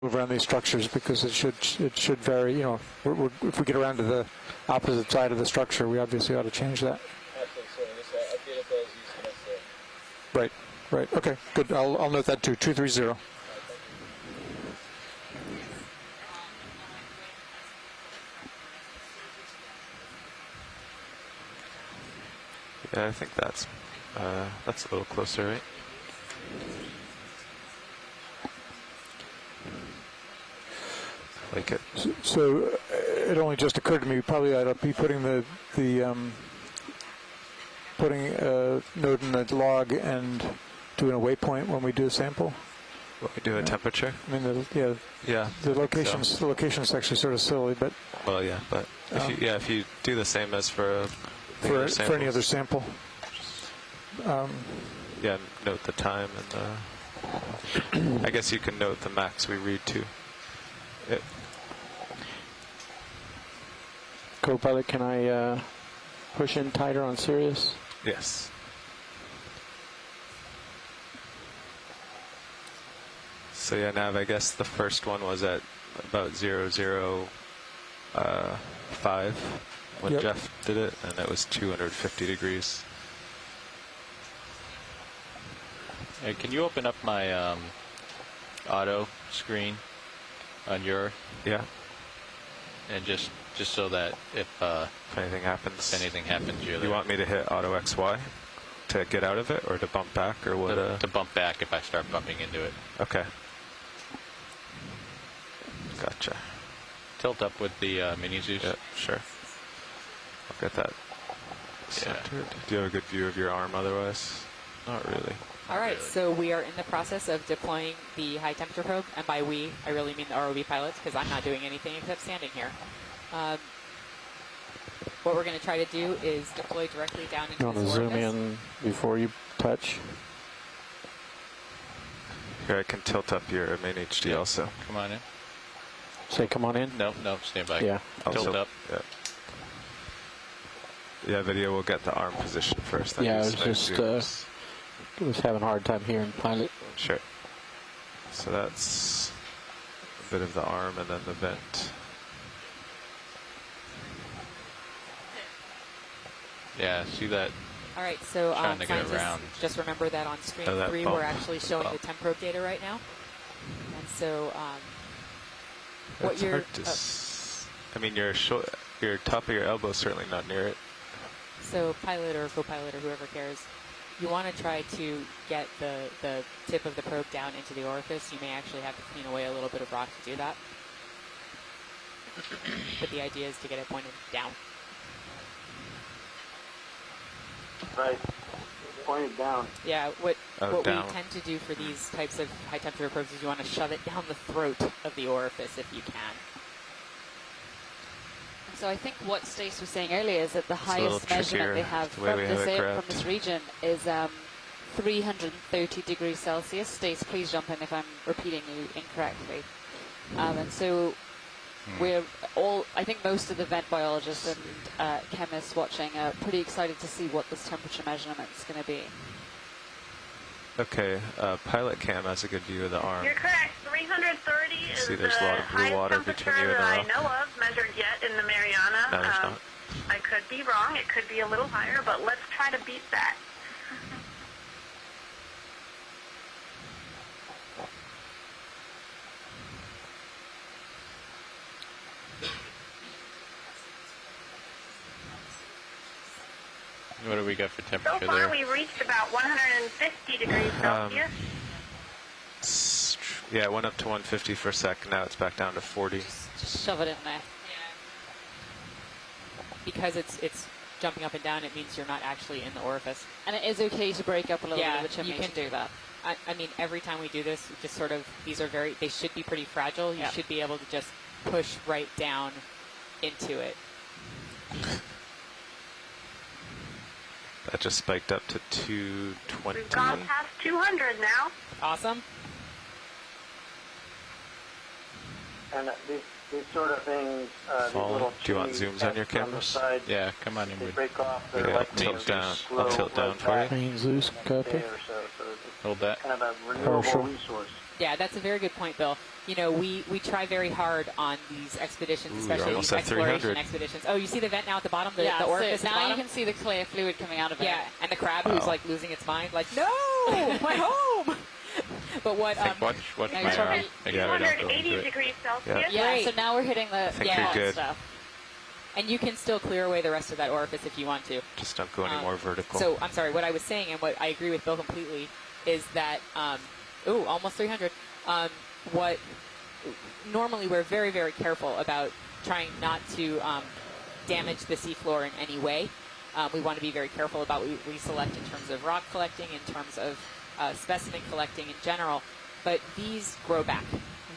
move around these structures because it should vary. You know, if we get around to the opposite side of the structure, we obviously ought to change that. Right, right. Okay, good. I'll note that too. 230. Yeah, I think that's a little closer, right? Like it. So it only just occurred to me, probably I'd be putting putting a note in the log and doing a waypoint when we do a sample. When we do a temperature? I mean, the location's actually sort of silly, but well, yeah, but if you do the same as for any other sample. Yeah, note the time and I guess you can note the max we read too. Co-pilot, can I push in tighter on Sirius? Yes. So yeah, Nav, I guess the first one was at about 005 when Yep. Jeff did it, and it was 250 degrees. Hey, can you open up my auto screen on your? Yeah. And just so that if anything happens, you're there. You want me to hit auto XY to get out of it, or to bump back, or what? To bump back if I start bumping into it. Okay. Gotcha. Tilt up with the mini Zeus. Yeah, sure. I'll get that centered. Do you have a good view of your arm otherwise? Not really. All right, so we are in the process of deploying the high temperature probe, and by we, I really mean the ROV pilots, because I'm not doing anything except standing here. What we're going to try to do is deploy directly down into You want to this zoom orifice. in before you touch? Here, I can tilt up your main HD also. Come on in. Say, come on in? No, stand by. Yeah. Tilt up. Yeah, video will get the arm position first. Yeah, I was just was having a hard time hearing pilot. Sure. So that's a bit of the arm and then the vent. Yeah, see that? All right, so Trying to get around. just remember that on screen 3, bump. we're actually showing the temp probe data right now. And so what It's you're... hard to I mean, your top of your elbow is certainly not near it. So pilot or co-pilot or whoever cares, you want to try to get the tip of the probe down into the orifice. You may actually have to clean away a little bit of rock to do that. But the idea is to get it pointed down. Right. Pointed down. Yeah, what down. we tend to do for these types of high temperature probes is you want to shove it down the throat of the orifice if you can. So I think what Stace was saying earlier is that the a highest little measurement they trickier have the way we have it from grabbed. this region is 330 degrees Celsius. Stace, please jump in if I'm repeating you incorrectly. And so we're all, I think most of the vent biologists and chemists watching are pretty excited to see what this temperature measurement is going to be. Okay, pilot cam has a good view of the arm. You're correct. 330 is See, the there's a lot of blue highest water temperature between you and the that I rock. know of measured yet in the Mariana. No, there's not. I could be wrong. It could be a little higher, but let's try to beat that. What do we got for So temperature far, there? we reached about 150 degrees Celsius. Yeah, it went up to 150 for a sec. Now it's back down to 40. Just shove it in there. Because it's jumping up and down, it means you're not actually in the orifice. And it is okay to break up a little Yeah, bit of the chimney you can to do that. I mean, every time we do this, we just sort of, they should be pretty fragile. You Yeah. should be able to just push right down into it. That just spiked up to 220. We've gone past 200 now. Awesome. And these sort of things, these Fall. little Do you want chimney zooms on your vents the cameras? side, Yeah, come on in. they Wood. break off. They're Yeah, like I'll tilt these down. slow I'll tilt down right for you. back Main Zeus, in a copy. day or so. So it's Hold that. kind of a renewable sure. resource. Yeah, that's a very good point, Bill. You know, we try very hard on these expeditions, Ooh, especially you're almost these at 300. exploration expeditions. Oh, you see the vent now at the bottom, the yeah, orifice so at the now bottom? you can see the clear fluid coming out of it. Yeah, and the crab Wow. who's like losing its mind, like, no, my home. But what? Watch now my you're arm. probably- Make sure I don't go 280 into it. degrees Celsius. Yeah. Yeah, Great. so now we're hitting the think you're bad good. stuff. And you can still clear away the rest of that orifice if you want to. Just don't go any more vertical. So I'm sorry. What I was saying, and what I agree with Bill completely, is that almost 300. What normally we're very, very careful about trying not to damage the seafloor in any way. We want to be very careful about what we select in terms of rock collecting, in terms of specimen collecting in general. But these grow back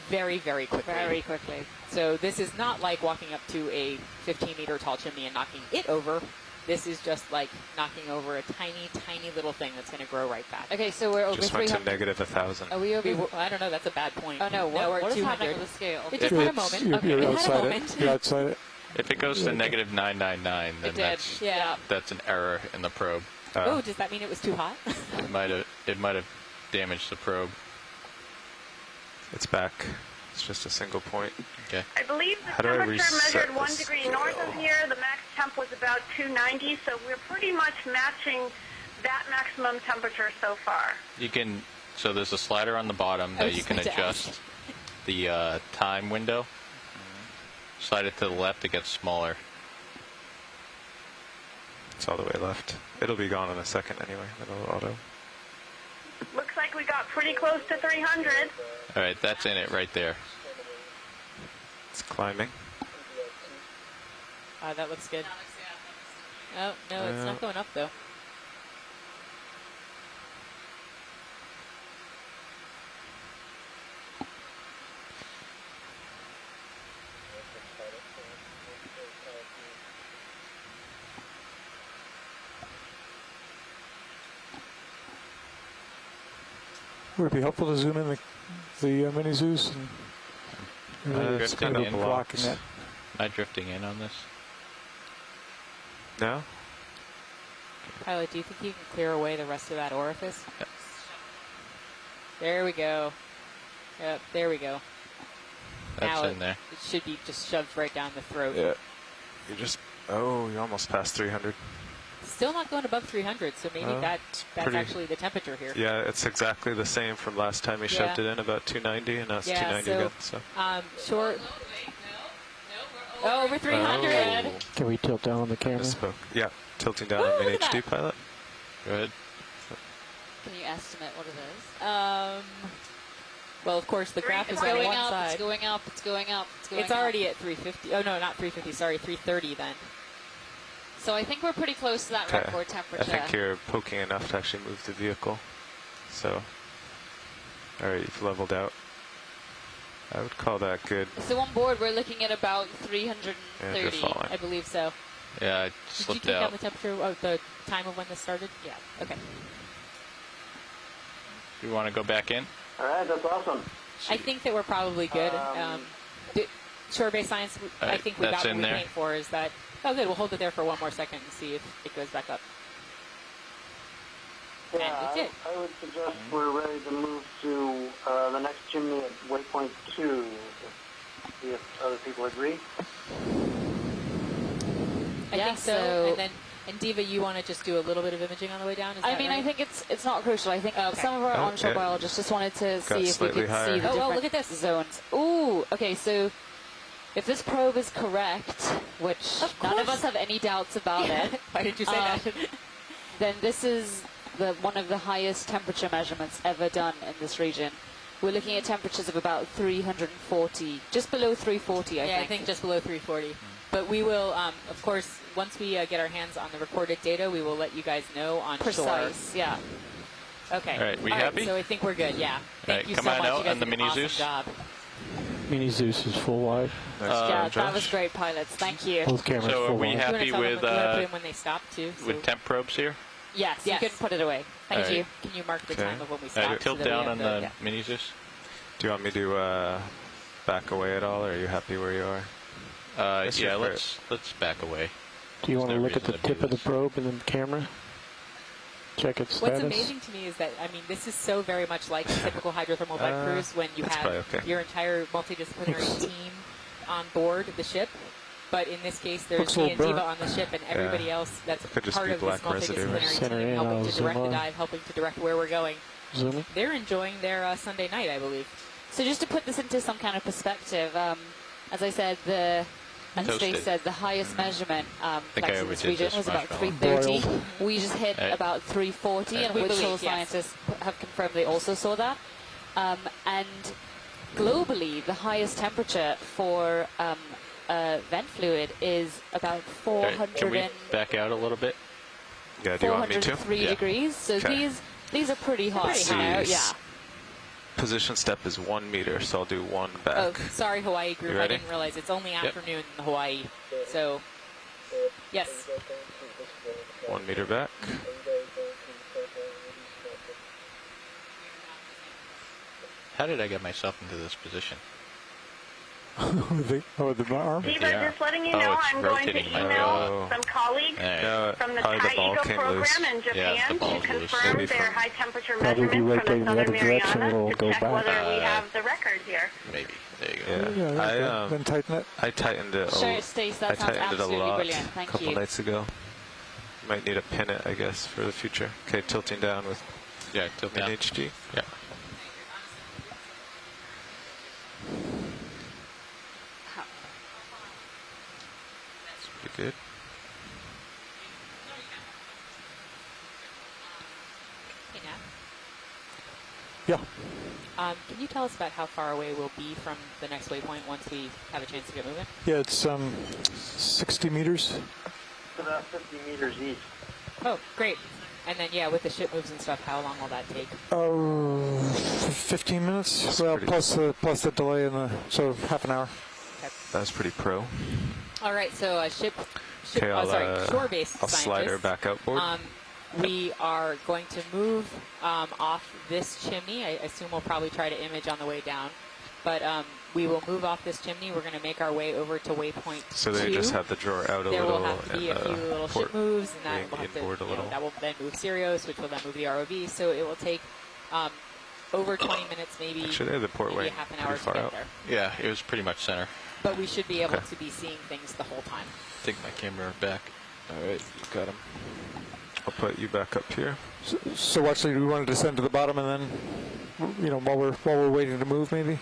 very, very quickly. Very quickly. So this is not like walking up to a 15-meter tall chimney and knocking it over. This is just like knocking over a tiny, tiny little thing that's going to grow right back. Okay, so we're over Just went to 300. negative 1,000. Are we over? I don't know. That's a bad point. Oh no! No, we're What at is happening 200. with the scale? It just had a It's- moment. You're It had a outside moment. it. You're outside it. If it goes to negative 999, then It did. Yeah. that's an error in the probe. Oh, does that mean it was too hot? It might have damaged the probe. It's back. It's just a single point. Okay. I believe the How do I temperature reset measured 1 this degree north of scale? here. The max temp was about 290, so we're pretty much matching that maximum temperature so far. You can. So there's a slider on the bottom I that was you just can about to adjust ask. the time window. Slide it to the left, it gets smaller. It's all the way left. It'll be gone in a second anyway. It'll auto. Looks like we got pretty close to 300. All right, that's in it right there. It's climbing. That looks good. Oh, no, it's not going up, though. Would it be helpful to zoom in the mini Zeus? And it's it's kind kinda of blocked. blocking it. Am I drifting in on this? No? Pilot, do you think you can clear away the rest of that orifice? There we go. Yep, there we go. That's Now in there. It should be just shoved right down the throat. Yeah. You just... Oh, you almost passed 300. Still not going above 300, so maybe that's pretty- actually the temperature here. Yeah, it's exactly the same from last time we shoved Yeah. it in, about 290, and now it's Yeah, 290 so- again. So Short. Oh, over 300. Oh. Can we tilt down on the camera? Misspoke. Yeah, tilting down Oh, on main look at HD that. pilot. Go ahead. Can you estimate what it is? Well, of course, the graph is It's on going one up. side. It's going up. It's going up. It's going It's up. already at 350. Oh, no, not 350. Sorry, 330 then. So I think we're pretty close to that Okay. record I temperature. think you're poking enough to actually move the vehicle. So, alright, you've leveled out. I would call that good. So on board, we're looking at about And 330. you're falling. I believe so. Yeah, I Did you slipped take down out. the temperature of the time of when this started? Yeah. Okay. You want to go back in? All right, that's awesome. I think that we're probably good. Shore-based science, I Alright, think we that's got what in we there. came for. Is that... Oh, good. We'll hold it there for one more second and see if it goes back up. Yeah, it did. I would suggest we're ready to move to the next chimney at waypoint 2. See if other people agree. I Yeah, think so. so- And then, and Diva, you want to just do a little bit of imaging on the way down? Is I that mean, right? I think it's not crucial. I think Okay. some of our Oh, onshore yeah. biologists just wanted to see if we slightly could higher. see the Oh, different look at this. zones. Ooh, okay, so if this probe is correct, which Of none of course. us have any doubts about it, Why did you say Um, that? then this is one of the highest temperature measurements ever done in this region. We're looking at temperatures of about 340, just below 340, I Yeah, think. I think just below 340. But we will, of course, once we get our hands on the recorded data, we will let you guys know on Precise, yeah. shore. Okay. All right, we All happy? So I think we're good. Yeah. Thank right, you come so on much. out You guys on the did an mini awesome Zeus. job. Mini Zeus is full wide. Yeah, Josh? that was great, pilots. Thank you. Both cameras So are full we wide. happy Do you wanna with tell them, do you wanna put in when they stop too? So temp probes here? Yes, Yes. you can put it away. Thank All you. right. can you mark the Okay. time of when we All stop? right, tilt so that we down have on the yeah. mini Zeus. Do you want me to back away at all, or are you happy where you are? Yes, Yeah, you're let's back away. Do you want to no look at the reason to tip do of the this. probe and then the camera? Check its What's status. amazing to me is that, I mean, this is so very much like a typical hydrothermal bike cruise when you that's have probably okay. your entire multidisciplinary team on board the ship. But in this case, there's Looks a me little and Diva burnt. on the ship, and everybody else that's Could just part be of this black residue. multidisciplinary Center team in, helping I'll to zoom direct the on. dive, helping to direct where we're going. Zoom in. They're enjoying their Sunday night, I believe. So just to put this into some kind of perspective, as I said, as Toasted. Dave said, the highest measurement think I flex in this overdid region this was about marshmallow. 330. We just hit Right. about 340, and We which believe, all yes. scientists have confirmed they also saw that. And globally, the highest temperature for vent fluid is about Okay, can we 400 back out a little bit? Yeah, do you want me to? 403 Yeah. degrees. So Okay. these are pretty hot. Pretty you know? hot. Yeah. Position step is 1 meter, so I'll do 1 back. Oh, sorry, Hawaii group. You I ready? didn't realize it's only afternoon in Hawaii. So, yes. 1 meter back. How did I get myself into this position? the arm. Diva, Yeah. just letting you Oh, know, it's I'm going to rotating my email wheel. some colleagues All right. No, from the probably the Thai ball Eco came program loose. in Yeah, the Japan to ball's loose. confirm Maybe their from- high temperature Probably be measurements rotating from the the other Southern direction, it'll Mariana to go check back. whether we have the record here. Maybe. There you go. Yeah, Yeah, that's good. I Then tighten it. I tightened it. Sure, Stace, that I sounds tightened it a absolutely lot brilliant. a Thank couple you. nights ago. Might need to pin it, I guess, for the future. Okay, tilting down with Yeah, tilt down. NHG. Yeah. Pretty good. Hey, Nat. Yeah. Can you tell us about how far away we'll be from the next waypoint once we have a chance to get moving? Yeah, it's 60 meters. It's about 50 meters east. Oh, great. And then, yeah, with the ship moves and stuff, how long will that take? Oh, 15 minutes. That's Well, pretty- plus the delay so half an hour. That's pretty pro. All right, so Okay, I'll shore-based I'll slide her scientists. back outboard. We are going to move off this chimney. I assume we'll probably try to image on the way down. But we will move off this chimney. We're going to make our way over to waypoint So they 2. just have the drawer out a There little will have to be a and few little port ship moves, and that wing will have to, inboard a little. that will then move Sirius, which will then move the ROV. So it will take over 20 minutes, maybe, Actually, they have the port maybe wing half an pretty hour to far get out. there. Yeah, it was pretty much center. But we should be able Okay. to be seeing things the whole time. Take my camera back. All right, got him. I'll put you back up here. So actually, we want to descend to the bottom and then, while we're waiting to move, maybe.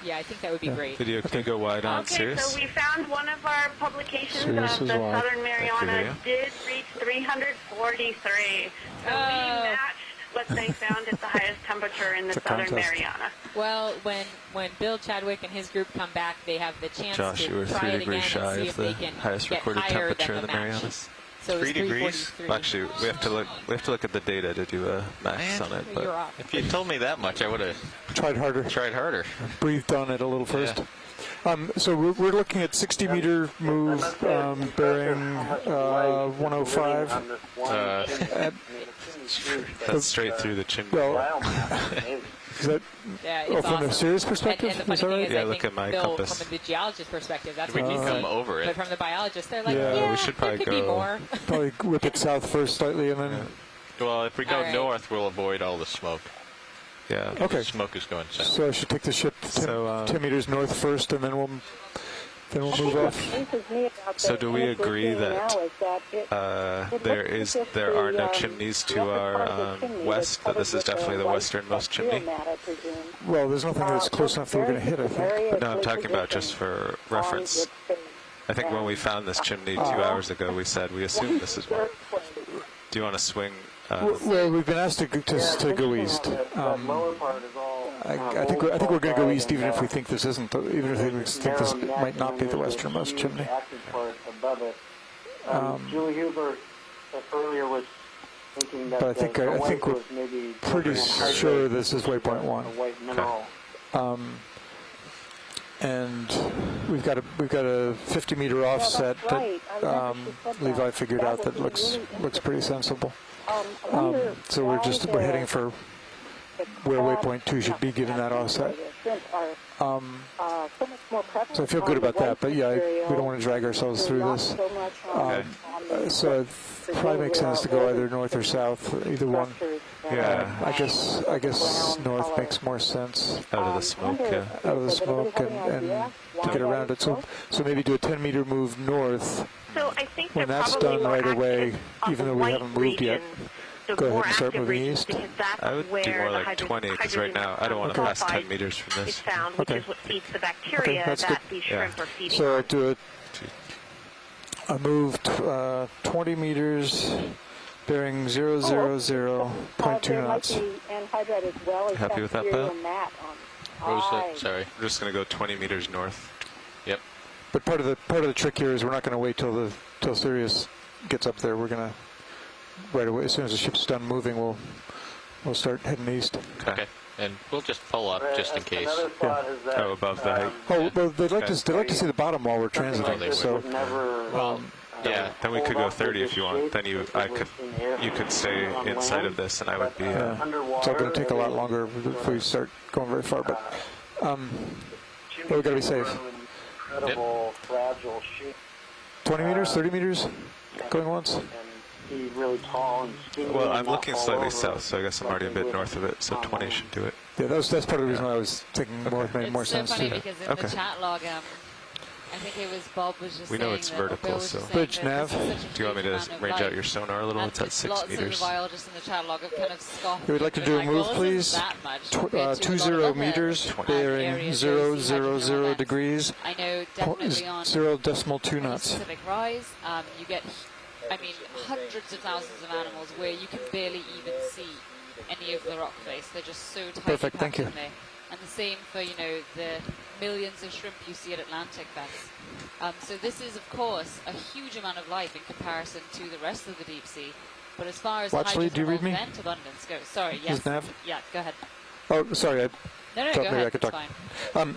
Yeah, I think that would be great. Video, can you go wide on Okay, Sirius? so we found one of our publications Sirius of is the wide. Southern Mariana Maria. did reach 343. So we matched what they found at the highest temperature in the It's a Southern contest. Mariana. Well, when Bill Chadwick and his group come back, they have the chance Josh, you to were try 3 it degrees again shy and see of if the they can highest get recorded higher temperature than in the the match. Marianas. So it was 3 degrees? 343. Well, actually, we have to look at the data to do a max on it. You're But off. If you told me that much, I would have Tried harder. tried harder. Breathed on it a little first. Yeah. So we're looking at 60 meter move, bearing 105. that's straight through the chimney. Well, is that Yeah, it's from awesome. a serious perspective? And the Is funny that thing right? is, Yeah, I look think at my Bill, compass. from the geologist perspective, that's We what can he come said. over But it. from the biologist, they're like, Yeah, yeah, we should there probably could be go- more. Probably whip it south first slightly and then. Well, if we go All right. north, we'll avoid all the smoke. Yeah. Okay. Smoke is going south. So I should take the ship 10 meters north first, and then we'll move off. So do we agree that there are no chimneys to our west? That this is definitely the westernmost chimney? Well, there's nothing that's close enough that we're going to hit, I think. But no, I'm talking about just for reference. I think when we found this chimney 2 hours ago, we said we assume this is one. Do you want to swing? Well, we've been asked to go east. Lower part is all. I think we're going to go east, even if we think this isn't. Even if we think this might not be the westernmost chimney. Active part above it. Julie Huber earlier was thinking that But I think the I white think we're was maybe pretty sure this is waypoint 1. a white mineral. And we've got a 50 meter offset that Levi figured out that looks pretty sensible. So we're heading for where waypoint 2 should be given that offset. So I feel good about that, but yeah, we don't want to drag ourselves through this. So it probably makes sense to go either north or south, either one. Yeah. I guess north makes more sense. Out of the smoke, yeah. Out of the smoke and to get around it. So maybe do a 10-meter move north. So I think When they're that's probably done more right away, active on even the though we white haven't moved yet, regions, the go ahead more and start active moving regions, east. because that's I would where do more the like 20, because right now I don't want to pass 10 meters from is this. found, which Okay. is what feeds the bacteria that's that good. these shrimp are feeding So on. I do a move 20 meters, bearing 000.2 knots. Happy with that, Bill? What was that? Sorry. I'm just going to go 20 meters north. Yep. But part of the trick here is we're not going to wait till Sirius gets up there. We're going to right away, as soon as the ship's done moving, we'll start heading east. Okay. And we'll just pull up just in case. Another thought is that, Oh, above the height. Oh well, they'd like Okay. to see the bottom while we're something transiting. like this So would never, Yeah. Then we could go 30 if you want. Then you could stay inside of this, and I would be. it's all going to take a lot longer if we start going very far. But we got to be safe. Incredible, fragile shape. 20 meters, 30 meters, going once. And he's really tall and skinny. Well, and I'm walk looking all slightly over south, so I guess I'm already a bit north of it. So 20 should do it. Yeah, that's part of the reason why I was thinking north made more It's so sense funny too. because in Okay. the chat log, I think it was Bob was just We know saying it's that, vertical, Bill was so- just saying Bridge that nav. this is such a Do you want me huge to amount of range light. out your sonar a little? And It's at 6 lots meters. of the biologists in the chat log have kind of scoffed. We'd like to and do a been move, well, this please. isn't that much compared to a 20 lot of other, meters, bearing areas 000 where you see hydrogen degrees, I know definitely on 0.2 the knots. Pacific Rise, you get, hundreds of thousands of animals where you can barely even see any of the rock face. They're just so tightly Perfect, packed thank you. in there. And the same for, the millions of shrimp you see at Atlantic vents. So this is, of course, a huge amount of life in comparison to the rest of the deep sea. But as far as Watchley, do you read me? vent abundance goes, sorry, yes. Is Nav? Yeah, go ahead. Oh, sorry, I No, thought go maybe ahead. I could It's talk. fine.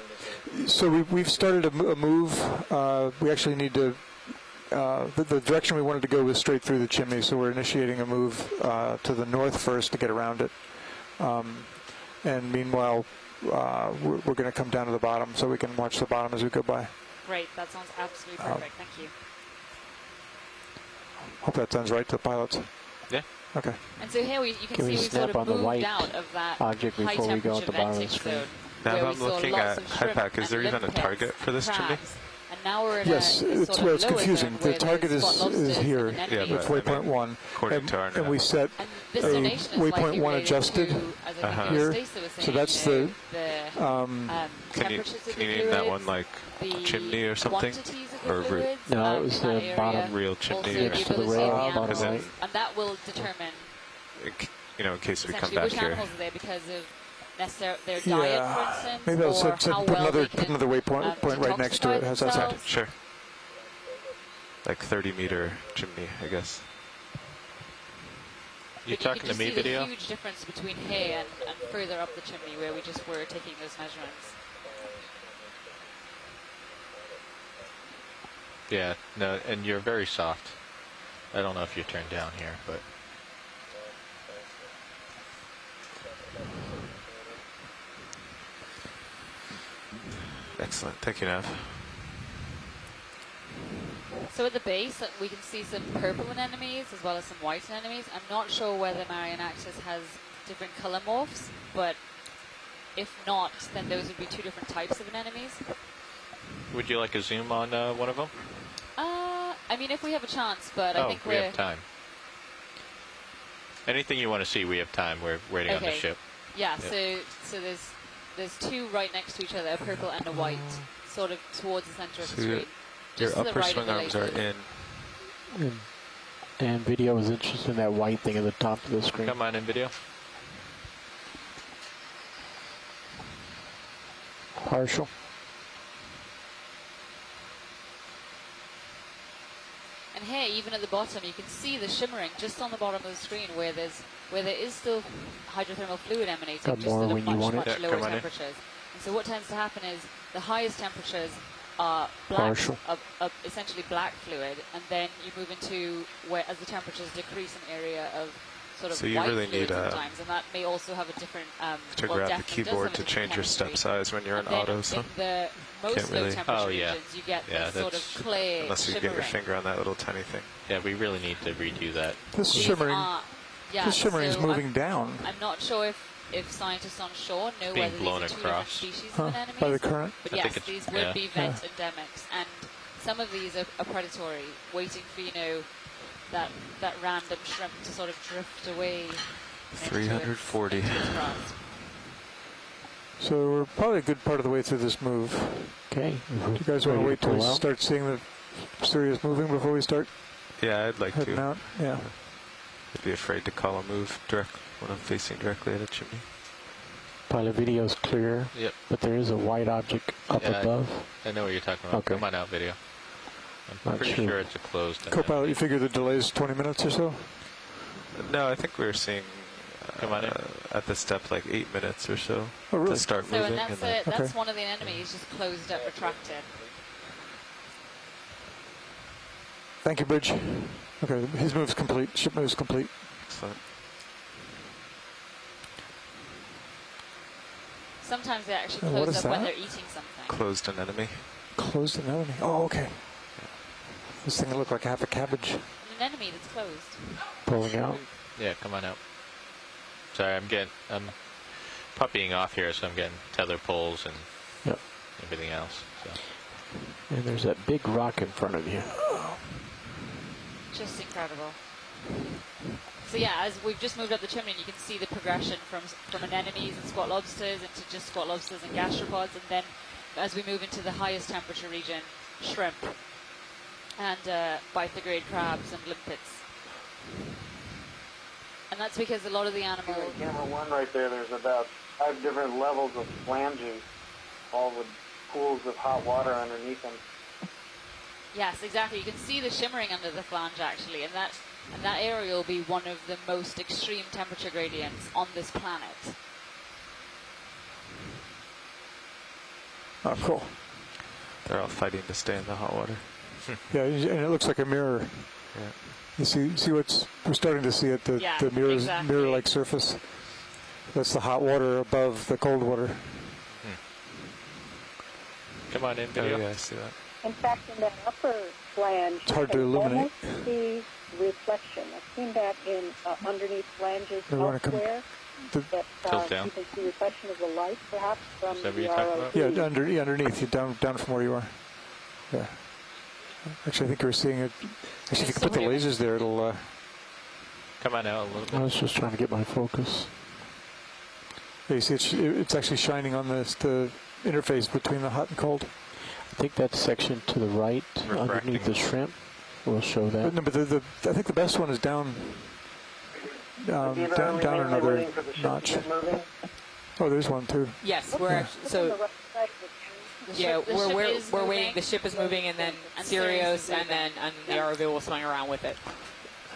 So we've started a move. We actually need to. The direction we wanted to go was straight through the chimney, so we're initiating a move to the north first to get around it. And meanwhile, we're going to come down to the bottom so we can watch the bottom as we go by. Great, that sounds absolutely perfect. Thank you. Hope that sounds right to the pilots. Yeah. Okay. And so here you can Can see we we've snap sort of on the moved white out of that object high before we go at temperature the bottom of the venting screen? zone Now where we I'm saw looking lots at of shrimp HIPAC. Is and there even a limpets target for this and chimney? crabs. And now we're in Yes, a it's sort of well, it's lower confusing. zone The where target there's is spot lobsters here. and Yeah, anemones. but It's waypoint 1, according to our and we nav. set And this a donation is waypoint likely 1 related adjusted to, as I think here. Stacey was saying, So that's the Can you temperatures of the name that fluids, one like the chimney or something? quantities of the Or fluids, No, it was in that the area. bottom real Also chimney? the Or, to the ability rail, of the bottom animals, right. and that will determine in case we come essentially back which here. animals are there because of their diet, Yeah. for instance, Maybe I'll or set, how put well another they can, waypoint point right next to it. How's that sound? themselves. Sure. Like 30-meter chimney, I guess. You But talking can to just me see video? the huge difference between here and further up the chimney where we just were taking those measurements. Yeah, no, and you're very soft. I don't know if you turned down here, but Excellent. Thank you, Nav. So at the base, we can see some purple anemones as well as some white anemones. I'm not sure whether Marianaxis has different color morphs, but if not, then those would be two different types of anemones. would you like a zoom on one of them? I mean, if we have a chance, but I think we have time. Anything you want to see, we have time. We're waiting on the Okay. ship. Yeah. Yep. So there's two right next to each other, a purple and a white, sort of towards the center of the So your- screen. Your Just to the upper right of swing the arms are laser. in. And video was interested in that white thing at the top of the screen. Come on in video. Partial. And here, even at the bottom, you can see the shimmering just on the bottom of the screen where there is still hydrothermal fluid emanating, Got just more at a when you want it. much Yeah, lower come on in. temperatures. And so what tends to happen is the highest temperatures are black, Partial. essentially black fluid, and then you move into where, as the temperatures decrease, an area of sort of So you white really fluid need, sometimes, and that may also have a different. to well, grab the definitely does keyboard have a to different change your step chemistry. size when you're in And then auto. So in the most Can't low really- temperature Oh, yeah. regions, you get Yeah, this sort of that's- clay unless you get your shimmering. finger on that little tiny thing. Yeah, we really need to redo that. This These shimmering, are- yeah, this shimmering is so moving down. I'm not sure if scientists on shore know being whether blown these are two different across. species Huh, of anemones. by the current? But I yes, think it's- these would yeah. be vent endemics, and some of these are predatory, waiting for that random shrimp to sort of drift away. into its- 340. into its grasp. So we're probably a good part of the way through this move. Okay. Do you guys want to wait till we start seeing the Sirius moving before we start Yeah, I'd like heading to. out? Yeah. I'd be afraid to call a move direct when I'm facing directly at a chimney. Pilot video's clear, Yep. but there is a white object up Yeah, above. I know what you're talking about. Okay. Come on out, video. I'm Not pretty sure. sure it's a closed. Co-pilot, you figure the delay is 20 minutes or so? No, I think we were seeing Come on in. at the step like 8 minutes or so Oh, really? to start So, moving. and that's then- it. That's Okay. one of the anemones just closed up, retracted. Thank you, Bridge. Okay, his move's complete. Ship move's complete. Excellent. Sometimes they actually And what close is up when that? they're eating something. Closed an enemy. Closed an enemy. Oh, okay. This thing looked like half a cabbage. An enemy that's closed. Pulling out. Yeah, come on out. Sorry, I'm puppying off here, so I'm getting tether pulls and Yep. everything else. So. And there's that big rock in front of you. Just incredible. So yeah, as we've just moved up the chimney, you can see the progression from anemones and squat lobsters into just squat lobsters and gastropods, and then as we move into the highest temperature region, shrimp and bifid crabs and limpets. And that's because a lot of the animals. In camera one right there, there's about 5 different levels of flanges, all with pools of hot water underneath them. Yes, exactly. You can see the shimmering under the flange actually, and that area will be one of the most extreme temperature gradients on this planet. Oh, cool. They're all fighting to stay in the hot water. Yeah, and it looks like a mirror. Yeah. You see what's we're starting to see it, the Yeah, mirror's exactly. mirror-like surface. That's the hot water above the cold water. Come on in, Oh video. yeah, I see that. In fact, in that upper flange, It's hard you to can illuminate. almost see reflection. I've seen that in underneath flanges We wanna come- elsewhere. the- That Tilt down. you can see reflection of the light, perhaps, from Is that what the you're talking about? ROV. Yeah, underneath you, down from where you are. Yeah. Actually, I think you're seeing it. Actually, if you can put the lasers there, it'll. Come on out a little I bit. was just trying to get my focus. You see, it's actually shining on the interface between the hot and cold. I think that section to the right, Refracting. underneath the shrimp, will show But that. no, but I think the best one is down. Down Are we mainly another waiting for the ship notch. to get moving? Oh, there's one too. Yes, we're actually, Look on the so right side of the The yeah, ship- the we're ship we're, is we're moving. waiting. The ship is moving, and then And Sirius, Sirius is and then the ROV will swing around with it.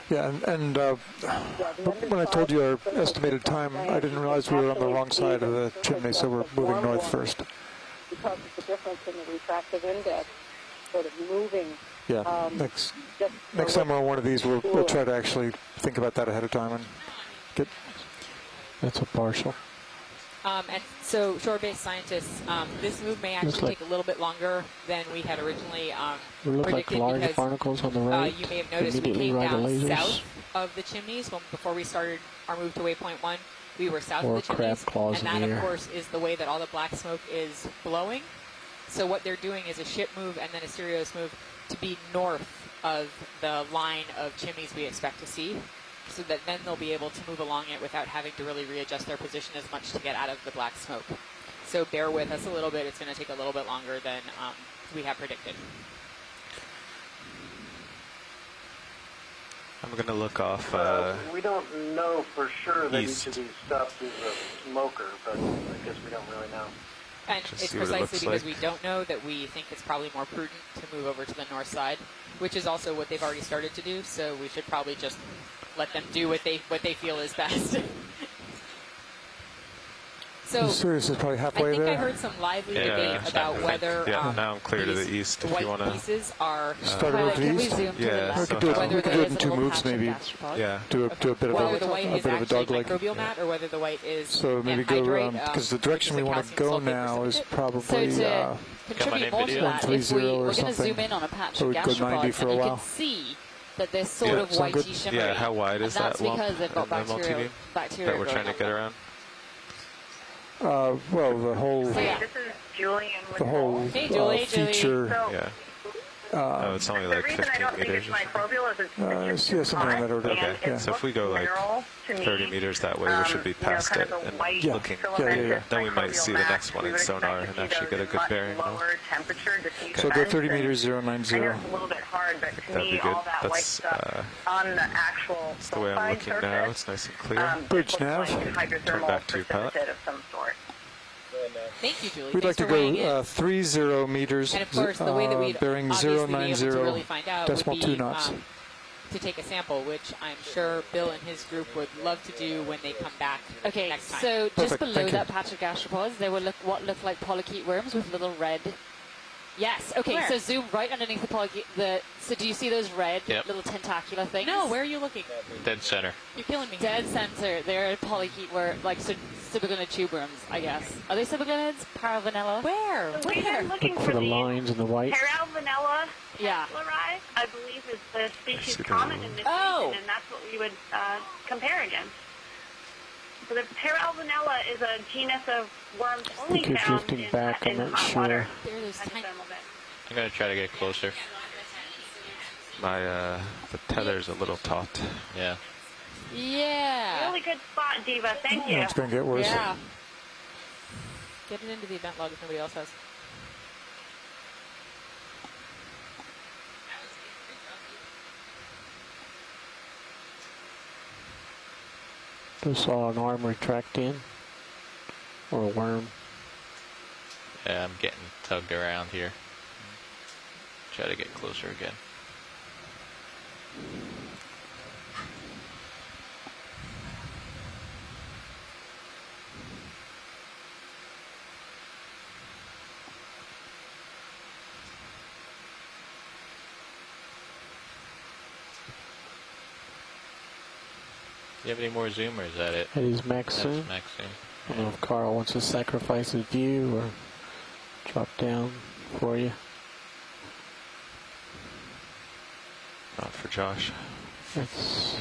Yeah, and when I told you our estimated time, I didn't realize we were on the wrong side of the chimney, so we're moving north first. because of the difference in the refractive index, sort of moving. Yeah, next Just time we're on one of these, we'll try to actually think about that ahead of time and get. That's a partial. And so, shore-based scientists, this move may Looks actually like- take a little bit longer than we had originally They look like predicted large because barnacles on the right. you may have noticed we immediately came right of down lasers. south of the chimneys before we started our move to waypoint 1. We were south Or of the crab chimneys, claws and in that, the of air. course, is the way that all the black smoke is blowing. So what they're doing is a ship move and then a Sirius move to be north of the line of chimneys we expect to see, so that then they'll be able to move along it without having to really readjust their position as much to get out of the black smoke. So bear with us a little bit. It's going to take a little bit longer than we have predicted. I'm gonna look off. We don't know for sure that east. each of these stops is a smoker, but I guess we don't really know. And Just it's see what it precisely looks because like. we don't know that we think it's probably more prudent to move over to the north side, which is also what they've already started to do. So we should probably just let them do what they feel is best. So Sirius is probably I halfway think I there. heard some lively Yeah, debate about whether yeah, now I'm clear to these the east if white you want to. pieces are Start Pilot, over can we east. zoom to the Yeah, left? We could do it. Whether We could there do it is in a two little moves, patch of maybe. gastropod. Yeah. Do a bit of whether the a white is bit of a actually dog leg. microbial mat or whether the white is So maybe go anhydrate, because the direction we which is a want to calcium go sulfate now is precipitate. probably So to contribute name more to video? that, if 130 or we're going to something. zoom in on a patch Or of we'd go 90 gastropods, for a and you while. can see that they're sort Yeah, of sound good? whitey shimmery. Yeah, how wide is and that's that lump because they've got in the bacteria multi-beam that we're trying to get around? well, the whole So yeah, This is Julie and with the whole Hey, Julie. Hey, Julie. feature. So Yeah. Oh, it's only the like reason I 15 don't think meters it's or something. microbial is it's Yeah, just something in that order. and Okay, it so if we looks go like mineral to me. 30 meters that way, we should be past kind it of a and white Yeah. looking. filamentous Then we might microbial see the mat. next one We in would sonar expect and to see actually get a those good much bearing. lower temperature diffuse So go events, 30 and meters, I know 090. it's a little bit hard, but to That'd me, be good. all that white That's stuff on the actual that's the way I'm sulfide looking surface, now. It's nice and clear. Bridge looks nav. like hydrothermal back to your palette. precipitate of some sort. Thank you, Julie. We'd like Thanks to for weighing go in. 30 meters. And of course, the way that we'd bearing obviously be able to 090 really find out would decimal be 2 knots. To take a sample, which I'm sure Bill and his group would love to do when they come back okay, next time. so just Perfect, below thank you. that patch of gastropods, there were what look like polychaete worms with little red. Yes. Okay. Where? So zoom right underneath the polychaete. So do you see those red Yep. little tentacular things? No, where are you looking? Dead center. You're killing me. Dead center. They're polychaete worm, like Sibiglina tube worms, I guess. Are they Sibiglinids? Paravanella? Where? The reason I'm looking Look for for the these lines in the white. Paravanella Yeah. tesleri, I believe, is the species see the common little- in this Oh. region, and that's what we would compare against. So the Paravanella is a genus of worms only think you're found drifting in, back, I'm in not hot sure. water. There it is. Tiny. Hydrothermal beds. I'm gonna try to get closer. My the tether's a little taut. Yeah. Yeah. Really good spot, Diva. Thank you. It's going to get worse. Yeah. Get it into the event log if nobody else has. Just saw an arm retract in, or a worm. Yeah, I'm getting tugged around here. Try to get closer again. Do you have any more zoom, or is that it? That is max That's zoom. max zoom. I don't know if Carl wants to sacrifice his view or drop down for you. Not for Josh. It's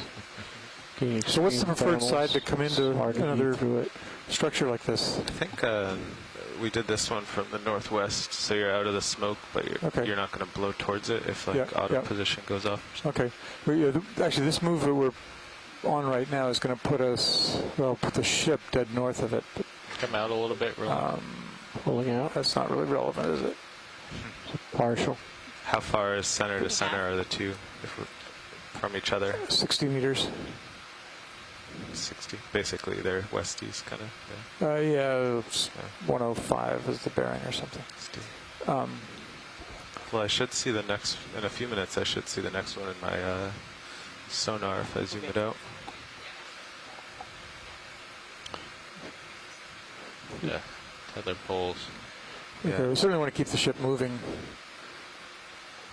So what's the preferred side to come into Hard to view another through it. structure like this? I think we did this one from the northwest, so you're out of the smoke, but Okay. you're not going to blow towards it if like Yeah, auto yeah. position goes off. Okay. Actually, this move that we're on right now is going to put us, well, put the ship dead north of it. But Come out a little bit, really. Pulling out. that's not really relevant, is it? Partial. How far is center to center are the two if we're from each other? 60 meters. 60. Basically, they're west-east kind of. Yeah, it's 105 is the bearing or something. Well, I should see the next, in a few minutes, I should see the next one in my sonar if I zoom it out. Yeah. Tether poles. Okay, Yeah. we certainly want to keep the ship moving.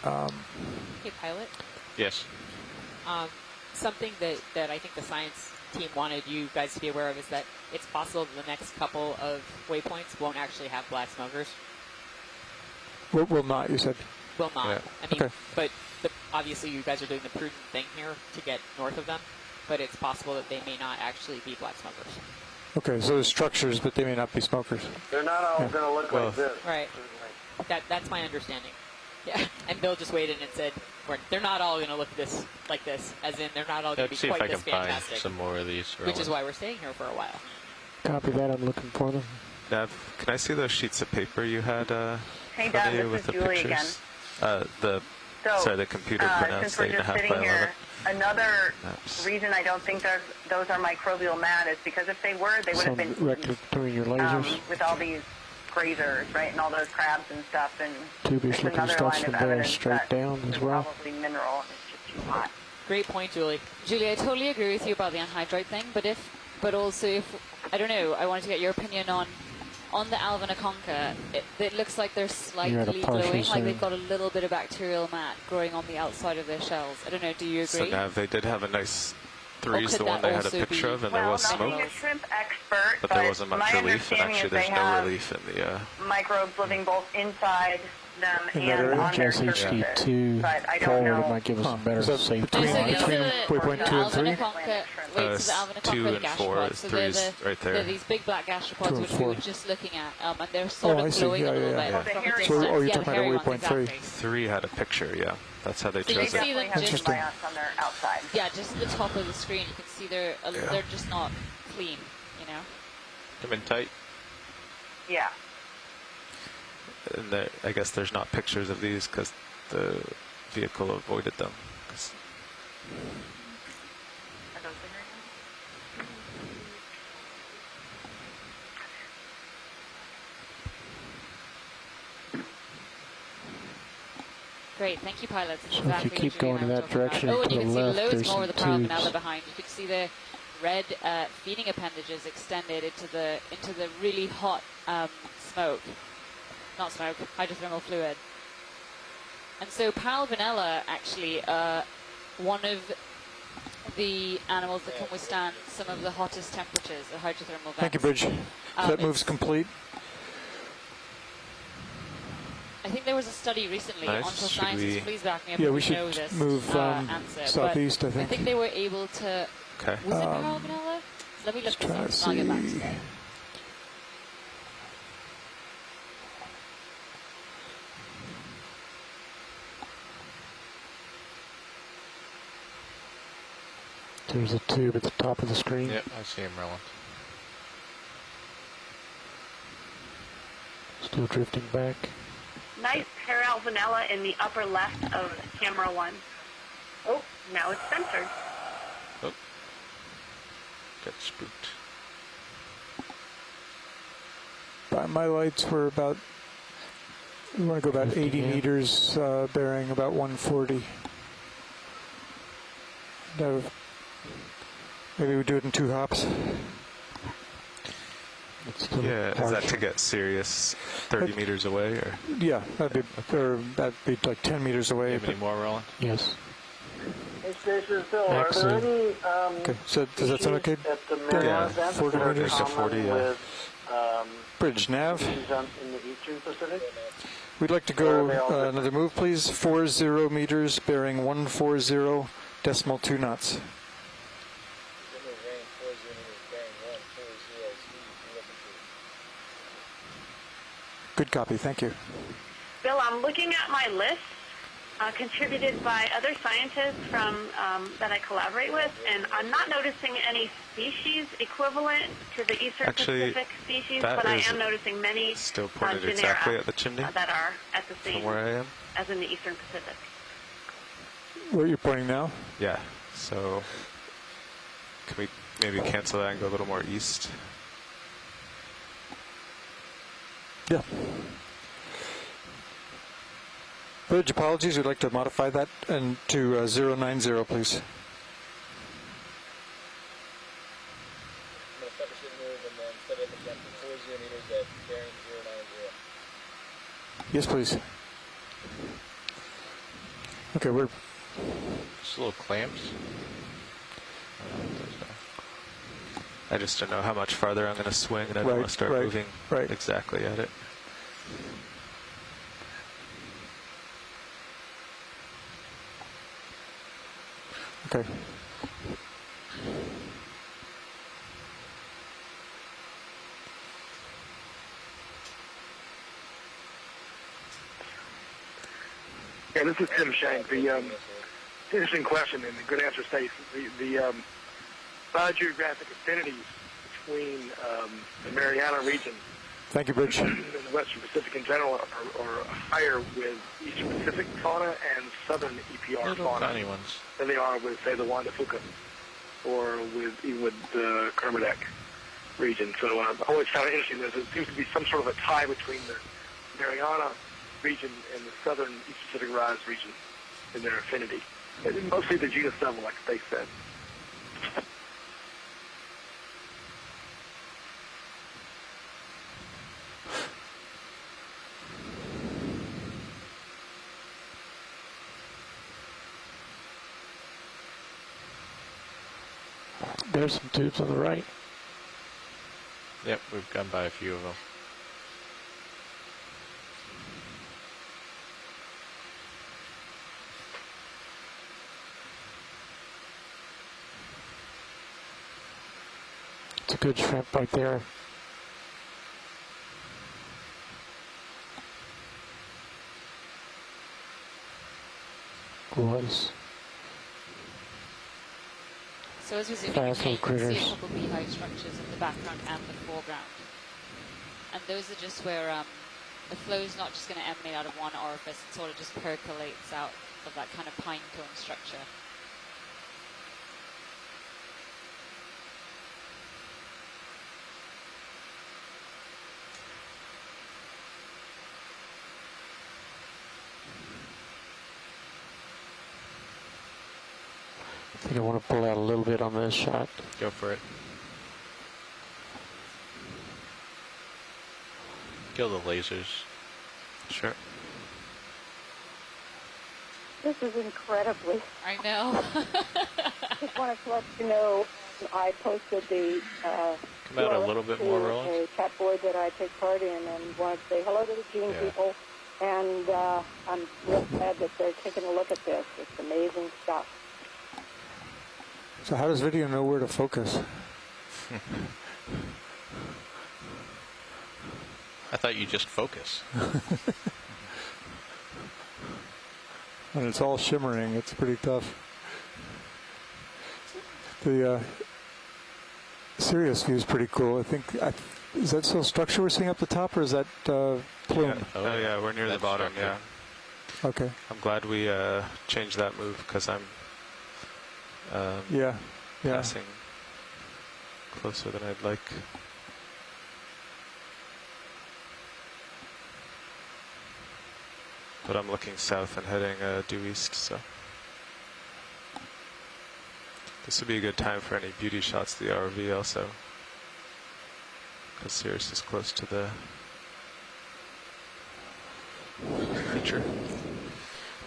Hey, pilot. Yes. Something that I think the science team wanted you guys to be aware of is that it's possible that the next couple of waypoints won't actually have black smokers. Will not, you said. Will not. Yeah. I mean, Okay. but obviously you guys are doing the prudent thing here to get north of them, but it's possible that they may not actually be black smokers. Okay, so there's structures, but they may not be smokers. They're not all going to look Well, like this. Right. That's my understanding. Yeah. And Bill just weighed in and said, they're not all going to look like this, as in they're not all going to Let's be see if quite I can this find fantastic. some more of these. Which is why we're staying here for a while. Copy that. I'm looking for them. Nav, can I see those sheets of paper you had Hey, from Dad, you this with is the Julie pictures? again. Sorry, the computer pronounced since we're 8.5 just by sitting 11. here, another Maps. reason I don't think those are microbial mat is because if they were, they would have Some been directed between your lasers. with all these grazers, right, and all those crabs and stuff. And Tubish it's looking another stuff line from of there evidence straight that down as they're well. probably mineral and it's just too hot. Great point, Julie. Julie, I totally agree with you about the anhydrite thing, but if but also if I don't know, I wanted to get your opinion on the Alvinaconcha. It looks like they're slightly partial glowing, like zoom. they've got a little bit of bacterial mat growing on the outside of their shells. I don't know. Do you So agree? now they did have a nice threes, could the one that they had a also picture be- of, and there Well, was not being smoke, a shrimp expert, but there wasn't much my relief, and understanding actually is they there's no have relief in the... microbes living both inside them In that and area? on their Just surfaces. HD2 But I don't forward, know. it might give us some better Is that safety. between- So these between are the waypoint 2 and 3? Alvinaconcha. Wait, so the Alvinaconcha 2 are the and 4, gastropods. So 3 they're is right there. they're these big black gastropods 2 and which 4. we were just looking at, and they're sort I of see. glowing Yeah, a little yeah, bit yeah. Oh, the from a hairy distance. ones. So, you're yeah, talking the about hairy a ones, waypoint 3. exactly. 3 had a picture, yeah. That's how they So you chose They see it. definitely them have just- symbionts on their outside. Yeah, just the top of the screen, you can see they're just not clean, you know. Come in tight. Yeah. And I guess there's not pictures of these because the vehicle avoided them. 'Cause Are those bigger? Great, thank you, pilots. That's So if exactly you keep what Julie going in and I that were talking direction about. Oh, and to you the can see left, loads there's more of the some paragonella tubes. behind. You can see the red feeding appendages extended into the really hot hydrothermal fluid. And so Palvanella actually one of the animals that can withstand some of the hottest temperatures at hydrothermal vents. Thank you, Bridge. That move's it's- complete. I think there was a study recently Nice. on Should scientists. we- Please back me up Yeah, if we you should know this move answer. southeast, but I think. I think they were able to. Okay. Was it Palvanella? Let me look Let's this try up. to I'll get back to see. you. There's a tube at the top of the screen. Yep, I see him rolling. Still drifting back. Nice Paralvanella in the upper left of camera 1. Oh, now it's censored. Got spooked. By my lights, we're about, we want to go about 80 Yeah. meters, bearing about 140. No, maybe we do it in 2 hops. It's still Yeah, is that to partial. get Sirius 30 meters away, or Yeah, that'd be like 10 meters You away. have any But, more rolling? Yes. Hey, Stacia, Bill, are there Excellent. any okay, so does that sound okay? at the Mariana Yeah, events 40 that are meters. common 40, yeah. with Bridge nav. these in the Eastern Pacific? We'd like to Where go are they all another move, please. 40 meters, bearing 140.2 knots. Good copy, thank you. Bill, I'm looking at my list contributed by other scientists from that I collaborate with, and I'm not noticing any species equivalent to the Eastern Actually, Pacific species, that but I is am noticing many still pointed genera exactly at the chimney that are at the from same where I am? as in the Eastern Pacific. Where you're pointing now? Yeah. So can we maybe cancel that and go a little more east? Yeah. Bridge, apologies. We'd like to modify that and to 090, please. Yes, please. Okay, we're Just little clamps. I just don't know how much farther I'm going to swing, and I don't Right, want to start right, moving right. exactly at it. okay. Yeah, this is Tim Shank. The interesting question and the good answer, Stace. The biogeographic affinities between the Mariana region Thank you, Bridge. and the Western Pacific in general are higher with Eastern Pacific fauna and Southern EPR Little fauna tiny ones. than they are with, say, the Juan de Fuca or even with the Kermadec region. So I always found it interesting. There seems to be some sort of a tie between the Mariana region and the Southern East Pacific Rise region in their affinity. And mostly the genus level, like they said. There's some tubes on the right. Yep, we've gone by a few of them. It's a good shrimp right there. Was. So as we zoom in, Fast you little can see a critters. couple of beehive structures in the background and the foreground. And those are just where the flow is not just going to emanate out of one orifice, it sort of just percolates out of that kind of pine cone structure. I think I want to pull out a little bit on this shot. Go for it. Kill the lasers. Sure. This is incredibly. I know. Just wanted to let you know, I posted the Come out a little bit more, Roland. a chat board that I take part in, and wanted to say hello to the Gene people. And I'm real glad that they're taking a look at this. It's amazing stuff. So how does video know where to focus? I thought you just focus. When it's all shimmering, it's pretty tough. The Sirius view is pretty cool. I think, is that still structure we're seeing up the top, or is that plume? Yeah. Oh yeah, we're near the bottom. structure. Yeah. Okay. I'm glad we changed that move because I'm Yeah. passing closer than I'd like. But I'm looking south and heading due east, so this would be a good time for any beauty shots. The ROV also, because Sirius is close to the feature.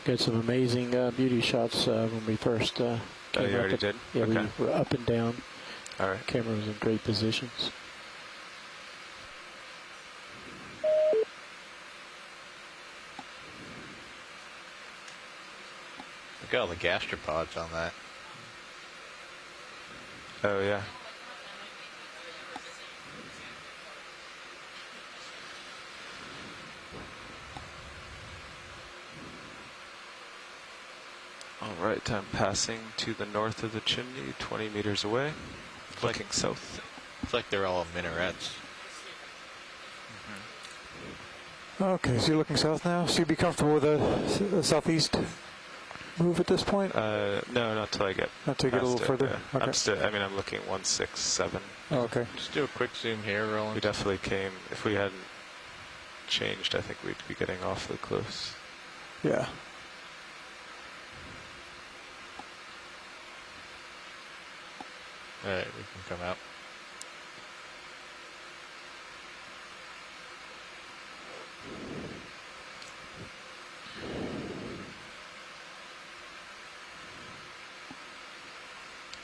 Got some amazing beauty shots when we first came Oh, you up already at- did? Yeah, Okay. we were up and down. All right. Camera was in great positions. Look at all the gastropods on that. Oh yeah. All right, I'm passing to the north of the chimney, 20 meters away, looking south. It's like they're all minarets. Okay, so you're looking south now? So you'd be comfortable with a southeast move at this point? No, not till I get. Not till you get a past little it, further? yeah. Okay. I'm still. I mean, I'm looking 167. Oh, okay. Just do a quick zoom here, We Roland. definitely came. If we hadn't changed, I think we'd be getting awfully close. Yeah. All right, we can come out.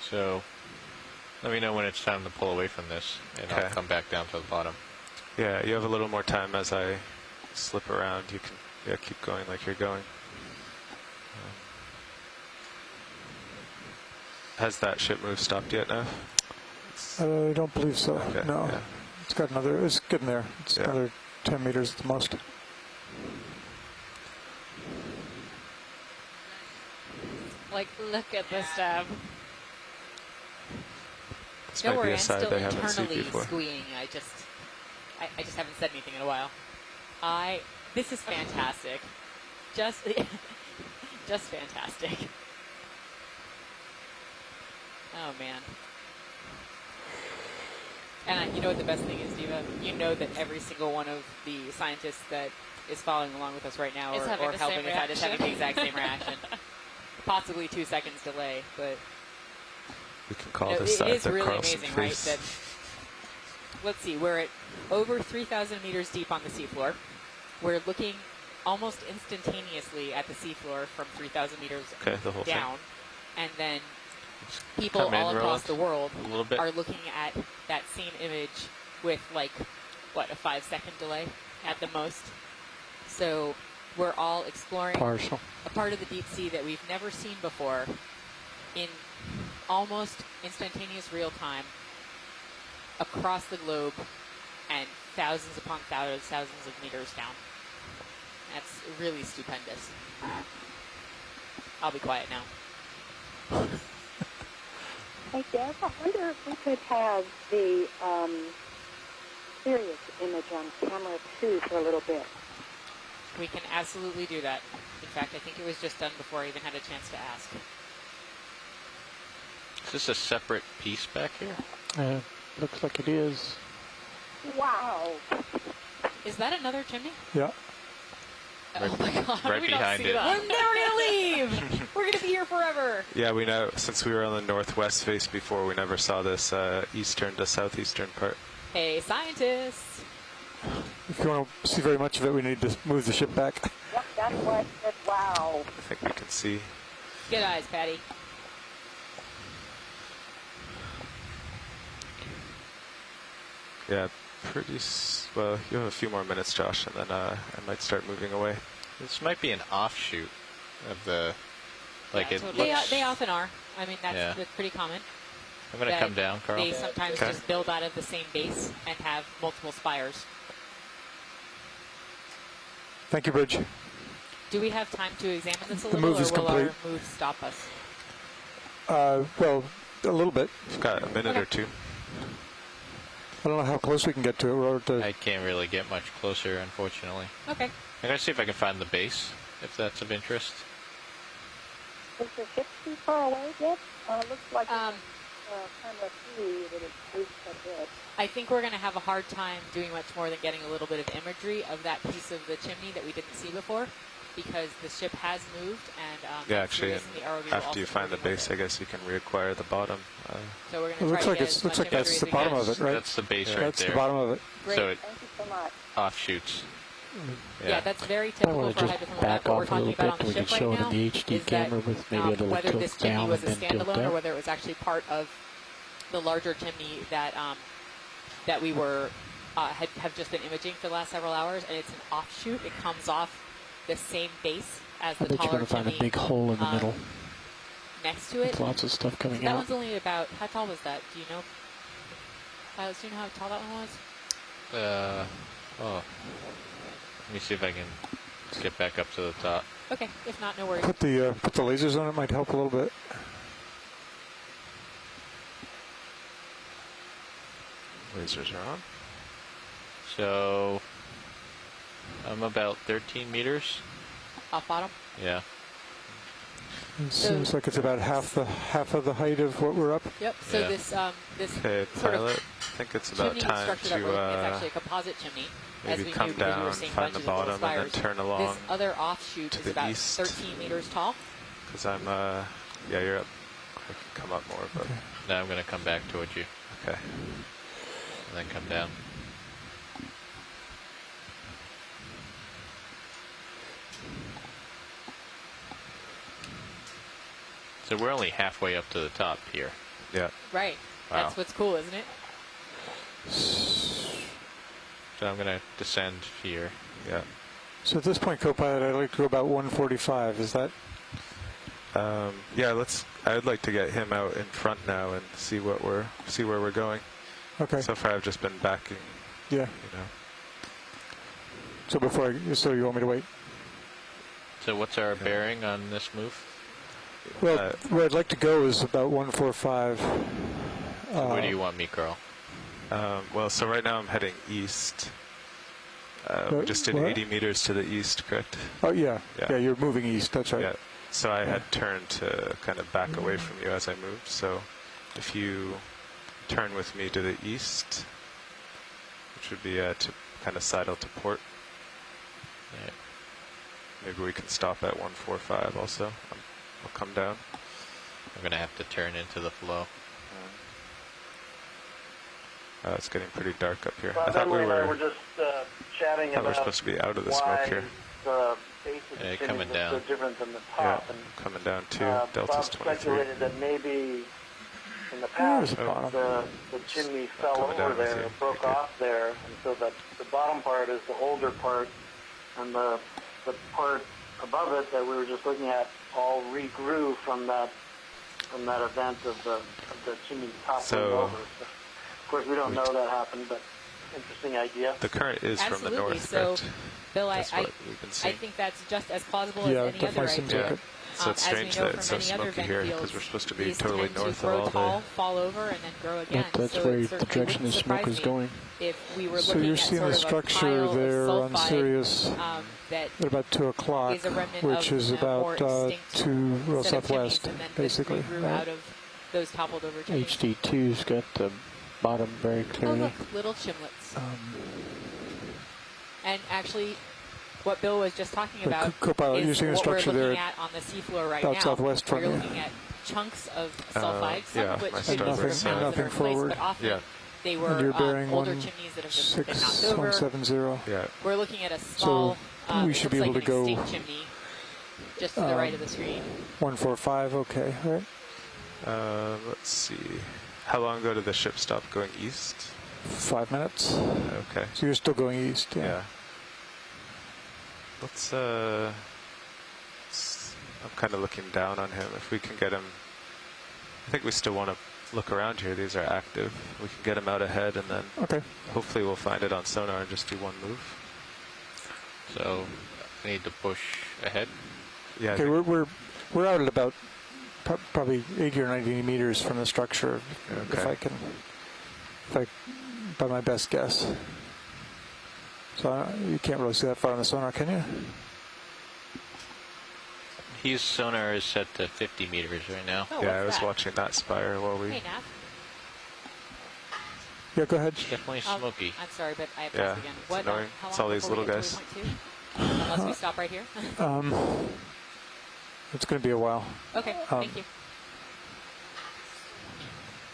So, let me know when it's time to pull away from this, and I'll Okay. come back down to the bottom. Yeah, you have a little more time as I slip around. You can keep going like you're going. Has that ship move stopped yet now? I don't believe so. Okay, No. yeah. It's got another, it's getting there. It's Yeah. another 10 meters at the most. Like, look at this stab. This Don't might be worry, a I'm side still they haven't seen internally before. squeeing. I just haven't said anything in a while. This is fantastic. Just fantastic. Oh man. And you know what the best thing is, Diva? You know that every single one of the scientists that is following along with us right now Is having or the helping same us out is having the reaction. exact same reaction. Possibly 2 seconds delay, but We can call no, this it side is the really Carlson amazing, right? face. That let's see, we're at over 3,000 meters deep on the seafloor. We're looking almost instantaneously at the seafloor from 3,000 meters Okay, the whole down, and then people come in, all across Roland, the world a little bit. are looking at that same image with like, what, a 5-second delay at the most. So we're all exploring Partial. a part of the deep sea that we've never seen before in almost instantaneous real time across the globe and thousands upon thousands of meters down. That's really stupendous. I'll be quiet now. Hey, Deb, I wonder if we could have the Sirius image on camera 2 for a little bit. We can absolutely do that. In fact, I think it was just done before I even had a chance to ask. Is this a separate piece back here? Looks like it is. Wow. Is that another chimney? Yeah. Oh my god, right we behind don't see it. that. We're never gonna leave! We're gonna be here forever! Yeah, we know, since we were on the northwest face before, we never saw this eastern to southeastern part. Hey, scientists! If you want to see very much of it, we need to move the ship back. Yep, that's why I said wow. I think we can see. Good eyes, Patty. Yeah, well, you have a few more minutes, Josh, and then I might start moving away. This might be an offshoot of the, like Yeah, it totally. looks. They often are. I mean, that's, Yeah. that's pretty common. I'm gonna that come down, Carl. They sometimes Okay. just build out of the same base and have multiple spires. Thank you, Bridge. Do we have time to examine this a The little, move or is will complete. our move stop us? Well, a little bit. We've got a minute or two. I don't know how close we can get to it. We're at the, I can't really get much closer, unfortunately. Okay. I'm gonna see if I can find the base, if that's of interest. Is the ship too far away yet? Looks like Um, camera 3 that it's moved a bit. I think we're going to have a hard time doing much more than getting a little bit of imagery of that piece of the chimney that we didn't see before, because the ship has moved, and Yeah, that actually, Sirius and and the ROV will after also you be find the moving with base, it. I guess you can reacquire the bottom. So we're going it to looks try like to get it's as looks much like that's imagery the as we bottom can. of it, right? That's the base right That's there. the bottom of it. Great. So it Thank you so much. offshoots. Yeah, that's very I typical want for to a just hydrothermal back map. What we're off a talking little about bit on so the we ship can show right it now in the HD is that camera with maybe a little whether tilt this chimney down was and a then tilt standalone or up. whether it was actually part of the larger chimney that that we were have just been imaging for the last several hours, and it's an offshoot. It comes off the same base as I the bet you're taller going to find a chimney big hole in the middle. next to it. With lots of stuff coming That out. one's only about, how tall was that? Do you know? Do you know how tall that one was? Let me see if I can get back up to the top. Okay, if not, no worries. Put the lasers on it might help a little bit. Lasers are on. So I'm about 13 meters. Off bottom? Yeah. It seems like it's about half of the height of what we're up. Yep. So Yeah. this Okay, sort pilot. of I think it's about chimney time structure that we're looking at is to actually a composite chimney. As maybe we come knew, because we were down, seeing find the bunches of little bottom, and then spires. turn along. This other offshoot to is the about east. 13 meters tall. Because I'm, yeah, you're up. I can come up more, but Now I'm gonna come back towards you okay. and then come down. So we're only halfway up to the top here. Yeah. Right. Wow. That's what's cool, isn't it? So I'm gonna descend here. Yeah. So at this point, co-pilot, I'd like to go about 145. Is that? Yeah, I'd like to get him out in front now and see where we're going. Okay. So far, I've just been backing. Yeah. You know. So you want me to wait? So what's our bearing on this move? Well, where I'd like to go is about 145. So where do you want me, Carl? Well, so right now I'm heading east. We just did what? 80 meters to the east, correct? Oh yeah. Yeah. Yeah, you're moving east. That's right. Yeah. So I had turned to kind of back away from you as I moved. So if you turn with me to the east, which would be to kind of sidle to port. Yeah. Maybe we can stop at 145 also. I'll come down. I'm gonna have to turn into the flow. It's getting pretty dark up here. Well, I thought we Emily and I were were just chatting about supposed to be out of the smoke why here. the base of the Yeah, chimney coming is down. so different than the Yeah, top. And coming down too. Bob Delta's 23. speculated that maybe in the There's past the bottom. the chimney fell Coming down over with there, you. broke Right off there, and so that the bottom part is the older part, and the part above it that we were just looking at all regrew from that event of the chimney toppling So- over. So, of course, we don't know that happened, but interesting idea. The current is from the Absolutely. north, So, correct? Bill, That's what we've been I seeing. think that's just as plausible Yeah, as it any other definitely seems idea. like it. So it's As we strange know that from it's so many other smoky vent here fields, because we're supposed to be these totally tend north to of grow all tall, the... fall over, and then grow again. That's so where it the certainly direction the wouldn't smoke surprise is me going. if we were So looking you're at seeing sort the of a structure pile there of on sulfide, Sirius that at about 2 o'clock, is a remnant which of is a more about extinct to set of chimneys, southwest, and then basically. grew right? out of those toppled over chimneys. HD2's got the bottom very Oh, clearly. look, little chimlets. And actually, what Bill was just talking But about Copilot, you're is seeing the what we're structure there looking at on the seafloor right about now. southwest from We're you. looking at chunks of sulfide, some yeah, of which my could be starboard sort of side. mounds that Nothing are in place, forward. but often Yeah. they And you're were bearing older chimneys that have just been knocked over. 16170. Yeah. We're looking at a small, we it should looks be able like to an go, extinct chimney just to the right of the screen. 145, okay, right? Let's see. How long ago did the ship stop going east? 5 minutes. Okay. So you're still going east, yeah. Yeah. Let's, I'm kind of looking down on him. If we can get him, I think we still want to look around here. These are active. We can get him out ahead, and then Okay. hopefully we'll find it on sonar and just do one move. So I need to push ahead. Yeah. I Okay, think- we're out at about probably 80 or 90 meters from the structure, if Okay. I can, by my best guess. So you can't really see that far on the sonar, can you? His sonar is set to 50 meters right now. Oh, yeah, I what's was that? watching that spire while we. Hey, Nav. Yeah, go ahead. Definitely Um, smoky. I'm sorry, but I have to Yeah, ask again. it's What, annoying. how It's long all these before we little get to guys. waypoint 2? Unless we stop right here. It's going to be a while. Okay, thank you.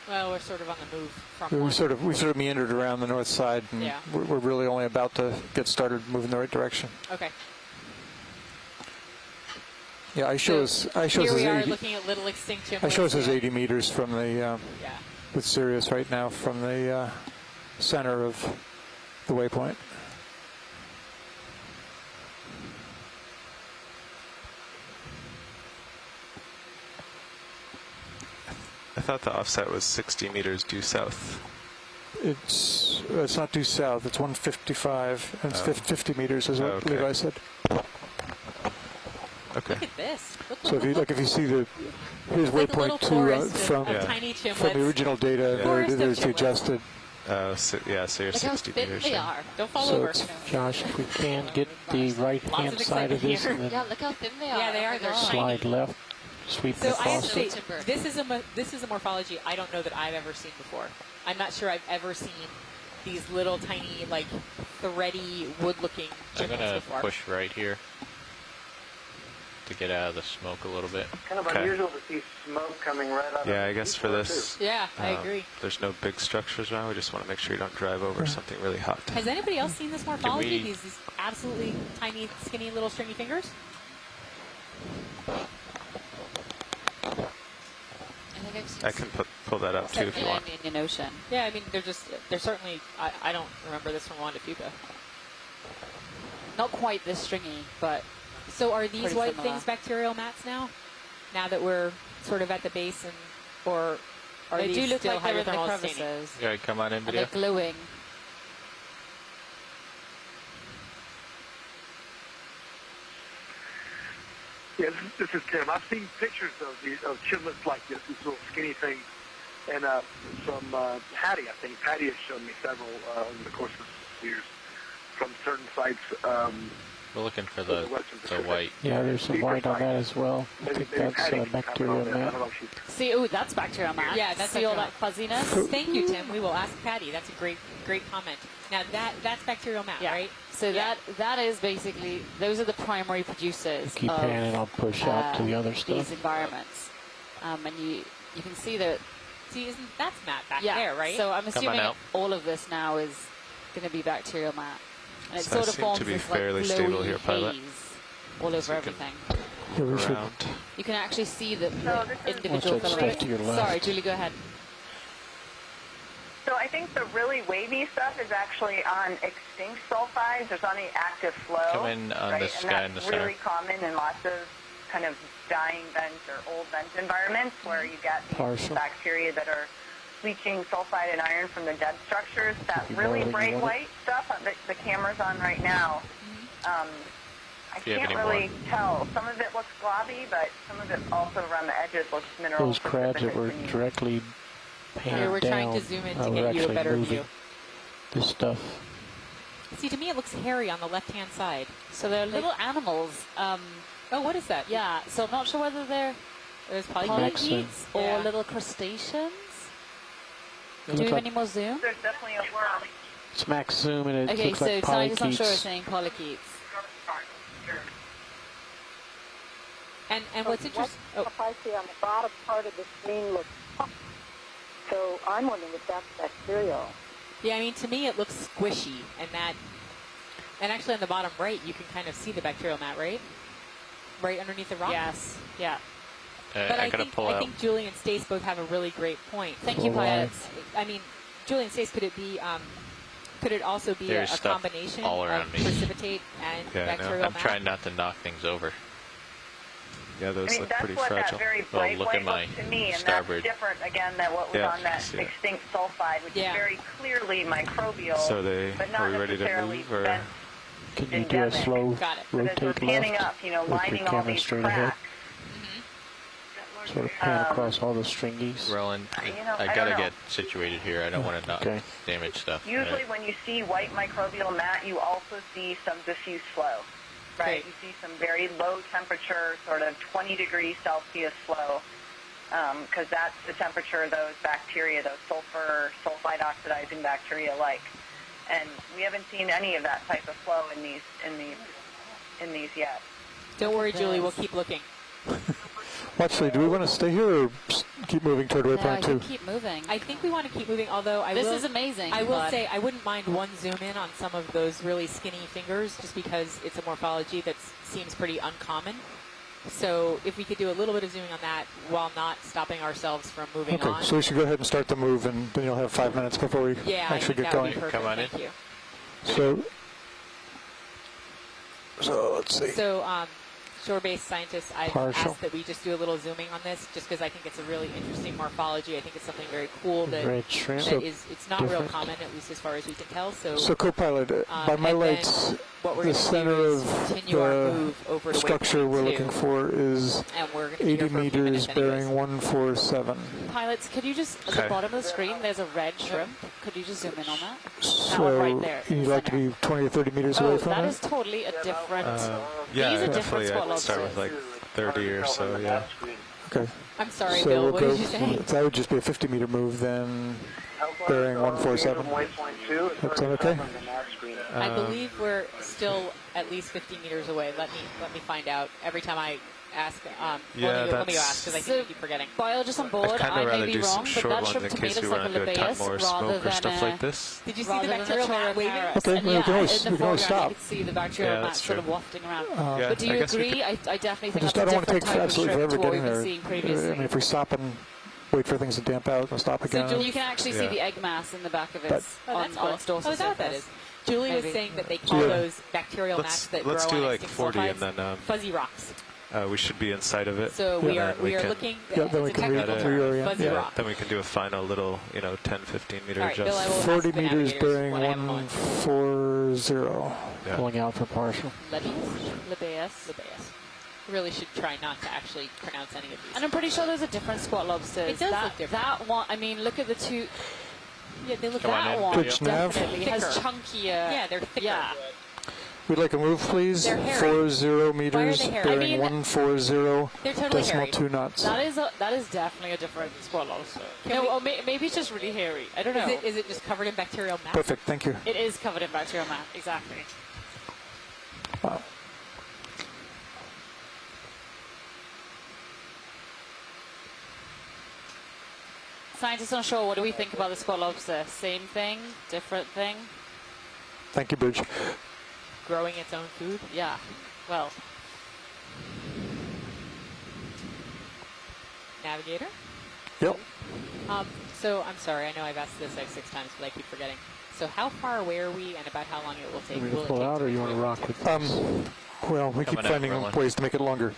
Well, we're sort of on the move from We one. sort of meandered around the north side, and Yeah. we're really only about to get started moving the right direction. Okay. Yeah, I show us Here as we are 80. looking at little extinct chimneys. I show us as 80 meters from the Yeah. with Sirius right now from the center of the waypoint. I thought the offset was 60 meters due south. It's not due south. It's 155, and it's Oh. 50 meters, is what Okay. Levi said. Okay. Look at this. Look, So if you see here's it's like a little waypoint 2 forest from of Yeah. tiny chimlets. from the original data. Yeah. There, Forest of there's the chimlets. adjusted. So you're Look how 60 thin meters. they in. are. Don't fall So over. it's- Josh, if we can get the right-hand Lots of side of this excitement and Yeah, then look how thin they are. Yeah, they Oh are. my They're God. shiny. slide left, sweep So I have across to say, it. Timber. this is a morphology I don't know that I've ever seen before. I'm not sure I've ever seen these little tiny, like, thready, wood-looking I'm chimneys gonna before. push right here to get out of the smoke a little bit. Kind of Okay. unusual to see smoke coming right out of Yeah, the I guess for seafloor, this, Yeah, I agree. there's no big structures around. We just want to make sure you don't drive over something really hot. Has anybody else seen this morphology? we- These absolutely tiny, skinny little stringy fingers? I think I've seen I can pull that up too if you something want. in the Indian Ocean. Yeah, I mean, they're certainly, I don't remember this from Juan de Fuca. Not quite this stringy, but So are these Pretty white similar. things bacterial mats now? Now that we're sort of at the base, or are they these do look still like they're in the hydrothermal staining? crevices. Yeah, come on in, And they're video. glowing. Yeah, this is Tim. I've seen pictures of chimneys like this, these little skinny things. And from Patty, I think. Patty has shown me several in the course of years from certain sites. We're looking for The the Western Pacific. white. Yeah, there's some white on that as well. I think that's Patty can bacterial comment on that. I mat. don't know if she's See, oh, that's bacterial mat. Yeah, that's See all bacterial that fuzziness? Thank you, Tim. We will ask Patty. That's a great comment. Now that's bacterial mat, Yeah. right? So Yeah. that is basically, those are the primary producers Keep of panning, I'll push out to the other these stuff. environments. And you can see that, See, that's mat back yeah, there, right? So I'm on assuming out. all of this now is going to be bacterial mat. And it So I sort of seem forms to be this fairly like stable glowy here, pilot. haze all over So you can everything. Yeah, we should. Around. You can actually see the So this is- individual Watch that stuff filaments. to your left. Sorry, Julie, go ahead. So I think the really wavy stuff is actually on extinct sulfides. There's on the active flow. Come in on right? this and guy that's in the center. really common in lots of kind of dying vents or old vent environments where you get these Partial. bacteria that are leaching sulfide and iron from the dead structures. That Could be really more than bright you want it. white stuff that the camera's on right now, I Do you have can't any really more? tell. Some of it looks globby, but some of it also around the edges looks mineral. Those crabs that were specific. directly panned Here, we're down. trying to zoom in to we're get you a actually better moving view. This stuff. See, to me, it looks hairy on the left-hand side. So they're little animals. Oh, what is that? Yeah, so I'm not sure whether they're There's probably Maxim. polychaetes or Yeah. little crustaceans. It Do looks we have like any more zoom? There's definitely a worm. it's max zoom and it Okay, looks so like scientists on shore are polychaetes. saying polychaetes. And what's interesting? Oh, What I see on the bottom part of the screen looks puffy. So I'm wondering if that's bacterial. yeah. I mean, to me, it looks squishy, and actually on the bottom right, you can kind of see the bacterial mat, right? Right underneath the rock. Yes, yeah. But I gotta pull out. think Julie and Stace both have a really great point. Thank you, Pull line. pilots. I mean, Julie and Stace, could it also be a There's stuff combination all of around me. precipitate and Yeah, I know. bacterial I'm mat? trying not to knock things over. Yeah, those I mean, look that's pretty what fragile. that very Well, bright look white at my looks to me, and starboard. that's different again than what was Yeah, on that yeah. extinct sulfide, which Yeah. is very clearly microbial, So but not are we ready to necessarily move, or? bent. Can you do a endemic. slow Got it. But as we're rotate panning left up, you know, with your lining all camera these straight ahead? cracks. Sort of pan across all the stringies. Roland, You know, I I gotta don't know. get situated here. I don't want to Okay. damage stuff. Usually when you see white microbial mat, you also see some diffuse flow, right? Great. You see some very low temperature, sort of 20 degrees Celsius flow, because that's the temperature those bacteria, those sulfide oxidizing bacteria like. And we haven't seen any of that type of flow in these yet. Don't worry, Julie. We'll keep looking. Actually, do we want to stay here or keep moving toward No, I waypoint think 2? keep moving. I think we want to keep moving. Although This is amazing. I will but say I wouldn't mind one zoom in on some of those really skinny fingers, just because it's a morphology that seems pretty uncommon. So if we could do a little bit of zooming on that while not stopping ourselves from moving Okay, on. so we should go ahead and start the move, and then you'll have 5 minutes before we yeah, I actually think get that would going. be perfect. Come on Thank in. you. So let's see. So, shore-based scientists, I've Partial. asked that we just do a little zooming on this, just because I think it's a really interesting morphology. I think it's something very cool that, Red shrimp. that is, it's not real different. common, at least as far as we can tell. So, So co-pilot, by my and then lights, what we're the gonna center do is of continue our the move over to structure waypoint we're 2, looking for is and we're going to 80 meters bearing 147. pilots, could you just at Okay. the bottom of the screen? There's a red shrimp. Could you just zoom in on that? So one right there in the you'd like to center. be 20 or 30 meters Oh, away from that it? is totally a different. Yeah, These are different definitely. spot I'd start lobsters. with like 30 or so. Yeah. Okay. I'm sorry, So Bill. we'll What go. did you say? That would just be a 50-meter move then. Bearing 147. That sound okay? I believe we're still at least 50 meters away. Let me find out. Every time I ask, Yeah, let me go that's- ask, because I think So- we keep forgetting. Biologists on board, I'd kind I of may rather be do some wrong, but short that ones shrimp in to me case we looks like want a to do a ton labeus more rather smoke or than stuff a, like this. Did you see rather the than bacterial mat Chorocaris. waving? Okay, And we yeah, can always- in the we can always foreground stop. you can see the bacterial Yeah, mat that's sort of true. wafting around. Yeah, But do you I guess we agree? I definitely think I just that's don't a want to different take type of absolutely shrimp forever to what getting we've there. been seeing I previously. mean, if we stop and wait for things to damp out, we'll stop again. You can actually see Yeah. the egg mass in the back of it But- Oh, that's on cool. its dorsal Oh, is that what that surface. is? Julie was Maybe. saying that they call Yeah. those bacterial mats that Let's grow do on like extinct 40 and sulfides then fuzzy rocks. we should be inside of it. So we And are then we are can- looking. Yeah, then we it's a can technical term, reorient. fuzzy Yeah. rock. Then we can do a final little, 10, 15 meter All right, Bill, I adjust. will 40 ask the meters navigators bearing when I have them on. 140. Yeah. Pulling out for partial. Labeus. Really should try not to actually pronounce any of these. And I'm pretty sure those are different squat lobsters. It does that, look different. That one, I mean, look at the two. Yeah, they look Come on That in. one Pitch nav. definitely has Thicker. chunkier. Yeah, they're thicker. Yeah. We'd like a move, please. They're hairy. 40 meters they hairy? bearing I mean- 140 They're totally decimal hairy. 2 knots. That is definitely a different squat lobster. Can we- Or maybe it's just really hairy. I don't know. Is it just covered in bacterial mass? Perfect, thank you. It is covered in bacterial mat. Exactly. Wow. Scientists on shore, what do we think about the squat lobster? Same thing? Different thing? Thank you, Bridge. growing its own food. Yeah. Well, Navigator. Yep. So I'm sorry. I know I've asked this like 6 times, but I keep forgetting. So how far away are we, and about how long it will take? You want me Will to it pull take out, or you want to rock with this? Well, we keep Coming out, finding Roland. ways to make it longer.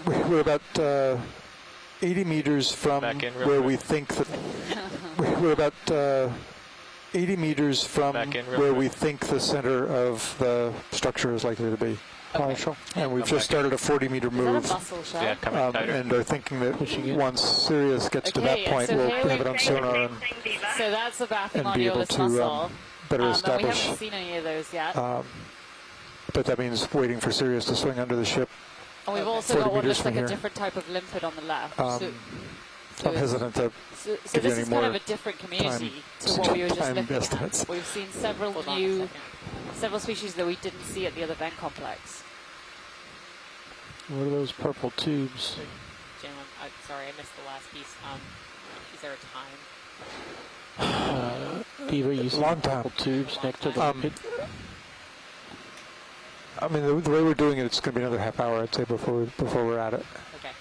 We're about 80 meters from Back in real where quick. we think that we're about 80 meters from Back in real where quick. we think the center of the structure is likely to be. Partial. And we've Come just back. started a 40-meter is that a move, mussel shell? Yeah, coming tighter. and are thinking that Pushing it. once Sirius gets to that Okay, point, so we'll here have it on sonar and So that's a and be able Bathymonulus to mussel. better And we establish. haven't seen any of those yet. But that means waiting for Sirius to swing under the ship. And we've also 40 got what meters looks like from a here. different type of limpet on the left. I'm hesitant to So give you this any is kind of more a different community time- to what we were just time looking estimates. at. We've seen several Hold on a new, second. several species that we didn't see at the other vent complex. What are those purple tubes? Jim, I'm sorry, I missed the last piece. Is there a time? Eva, you see Long the time. purple tubes next to the limpet? I mean, the way we're doing it, it's going to be another half hour, I'd say, before we're at it. Okay.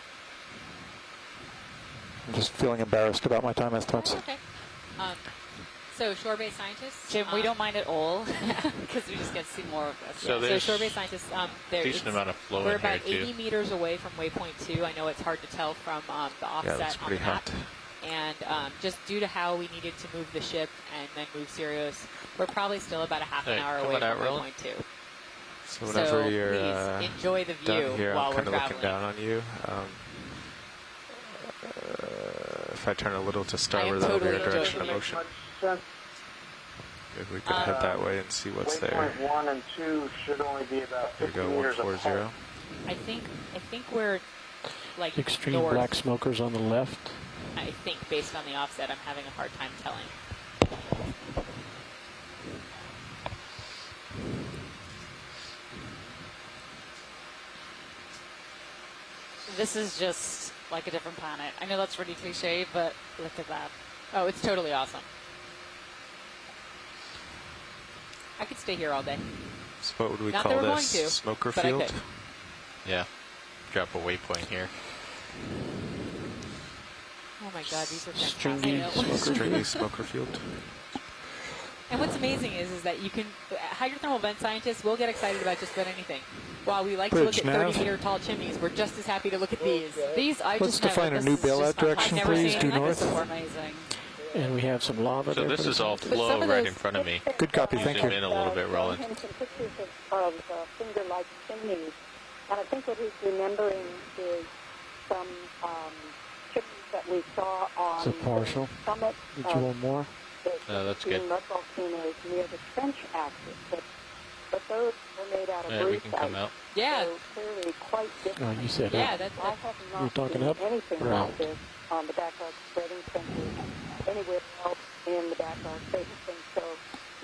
I'm just feeling embarrassed about my time estimates. Okay. So shore-based scientists. Jim, we don't mind at all because we just get to see more of this. So So there's shore-based scientists. decent amount of flow We're in here about 80 too. meters away from waypoint 2. I know it's hard to tell from the Yeah, offset that's on pretty the map. hot. And just due to how we needed to move the ship and then move Sirius, we're probably still about a half an Hey, hour coming away out, from Roland? waypoint 2. So whenever so you're please enjoy the view done here, while I'm we're kind of looking traveling. down on you. If I turn a little to starboard, that'll totally be our direction enjoying of motion. Sense. Maybe we could head that way and see what's there. Waypoint 1 and 2 should only be about There we 50 go, meters 140. apart. I think we're like Extreme north. black smokers on the left. I think based on the offset, I'm having a hard time telling. This is just like a different planet. I know that's really cliche, but look at that. Oh, it's totally awesome. I could stay here all day. So what would we Not call that we're this? going to, Smoker but I field? could. Yeah. Drop a waypoint here. Oh my God, these are Stringy fantastic. smoker. Stringy smoker field. And what's amazing is that you can, hydrothermal vent scientists will get excited about just about anything. While we like to look Bridge at nav. 30-meter tall chimneys, we're just as happy to look at these. These, I Let's just know define that a this new is just bailout direction, fantastic. I've never please, seen due anything north. before. Amazing. And we have some lava So there. this for is the all scientists. some flow of right those- in front of me. Good copy, thank Zoom you. in a little bit, Roland. Showing him some pictures of finger-like chimneys, and I think what he's remembering is some chimneys that we saw on It's a partial. the summit Did you of want more? No, that's the good. mud volcanoes near the trench axis, but those were made out of Yeah, we can brucite, come out. Yeah, so clearly quite Oh, different. you said yeah, up. that, I have You're not talking seen up anything or like out? this on the back arc spreading centers anywhere else in the back arc basin. So,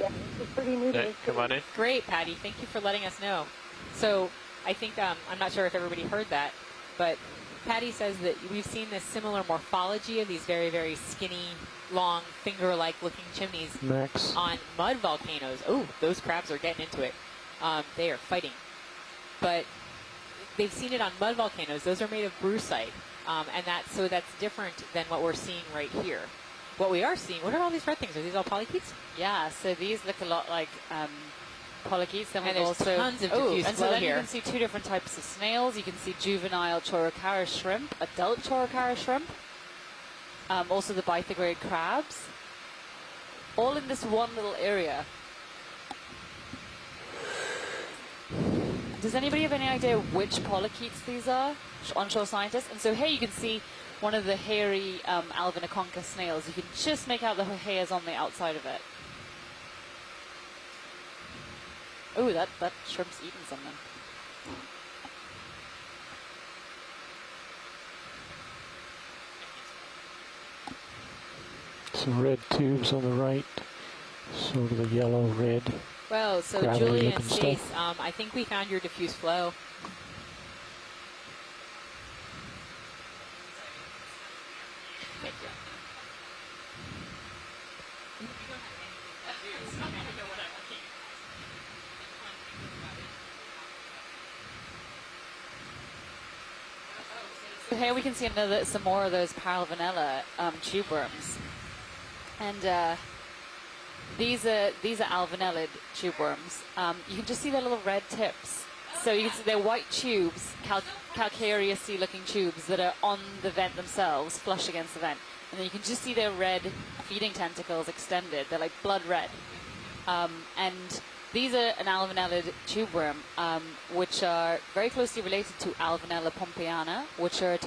yeah, this is pretty neat. Hey, come on in. great, Patty. Thank you for letting us know. So I think, I'm not sure if everybody heard that, but Patty says that we've seen this similar morphology of these very, very skinny, long, finger-like looking chimneys Max. on mud volcanoes. Oh, those crabs are getting into it. They are fighting. But they've seen it on mud volcanoes. Those are made of brucite. And that's different than what we're seeing right here. What we are seeing, what are all these red things? Are these all polychaetes? Yeah, so these look a lot like polychaetes. Then And we've there's also tons of oh, diffuse and so flow then here. you can see two different types of snails. You can see juvenile Chorocara shrimp, adult Chorocara shrimp, also the Bythigrade crabs, all in this one little area. Does anybody have any idea which polychaetes these are? Onshore scientists. And so here you can see one of the hairy Alvinaconcha snails. You can just make out the hairs on the outside of it. Oh, that shrimp's eating something. Some red tubes on the right. Sort of a yellow red. Well, so Gravelly Julie and looking Stace, stuff. I think we found your diffuse flow. Thank you. Here we can see some more of those Paralvanella tube worms, and these are alvanellid tube worms. You can just see their little red tips. So you can see they're white tubes, calcareous-y looking tubes that are on the vent themselves, flush against the vent. And then you can just see their red feeding tentacles extended. They're like blood red. And these are an alvanellid tube worm, which are very closely related to Alvanella pompeana, which are a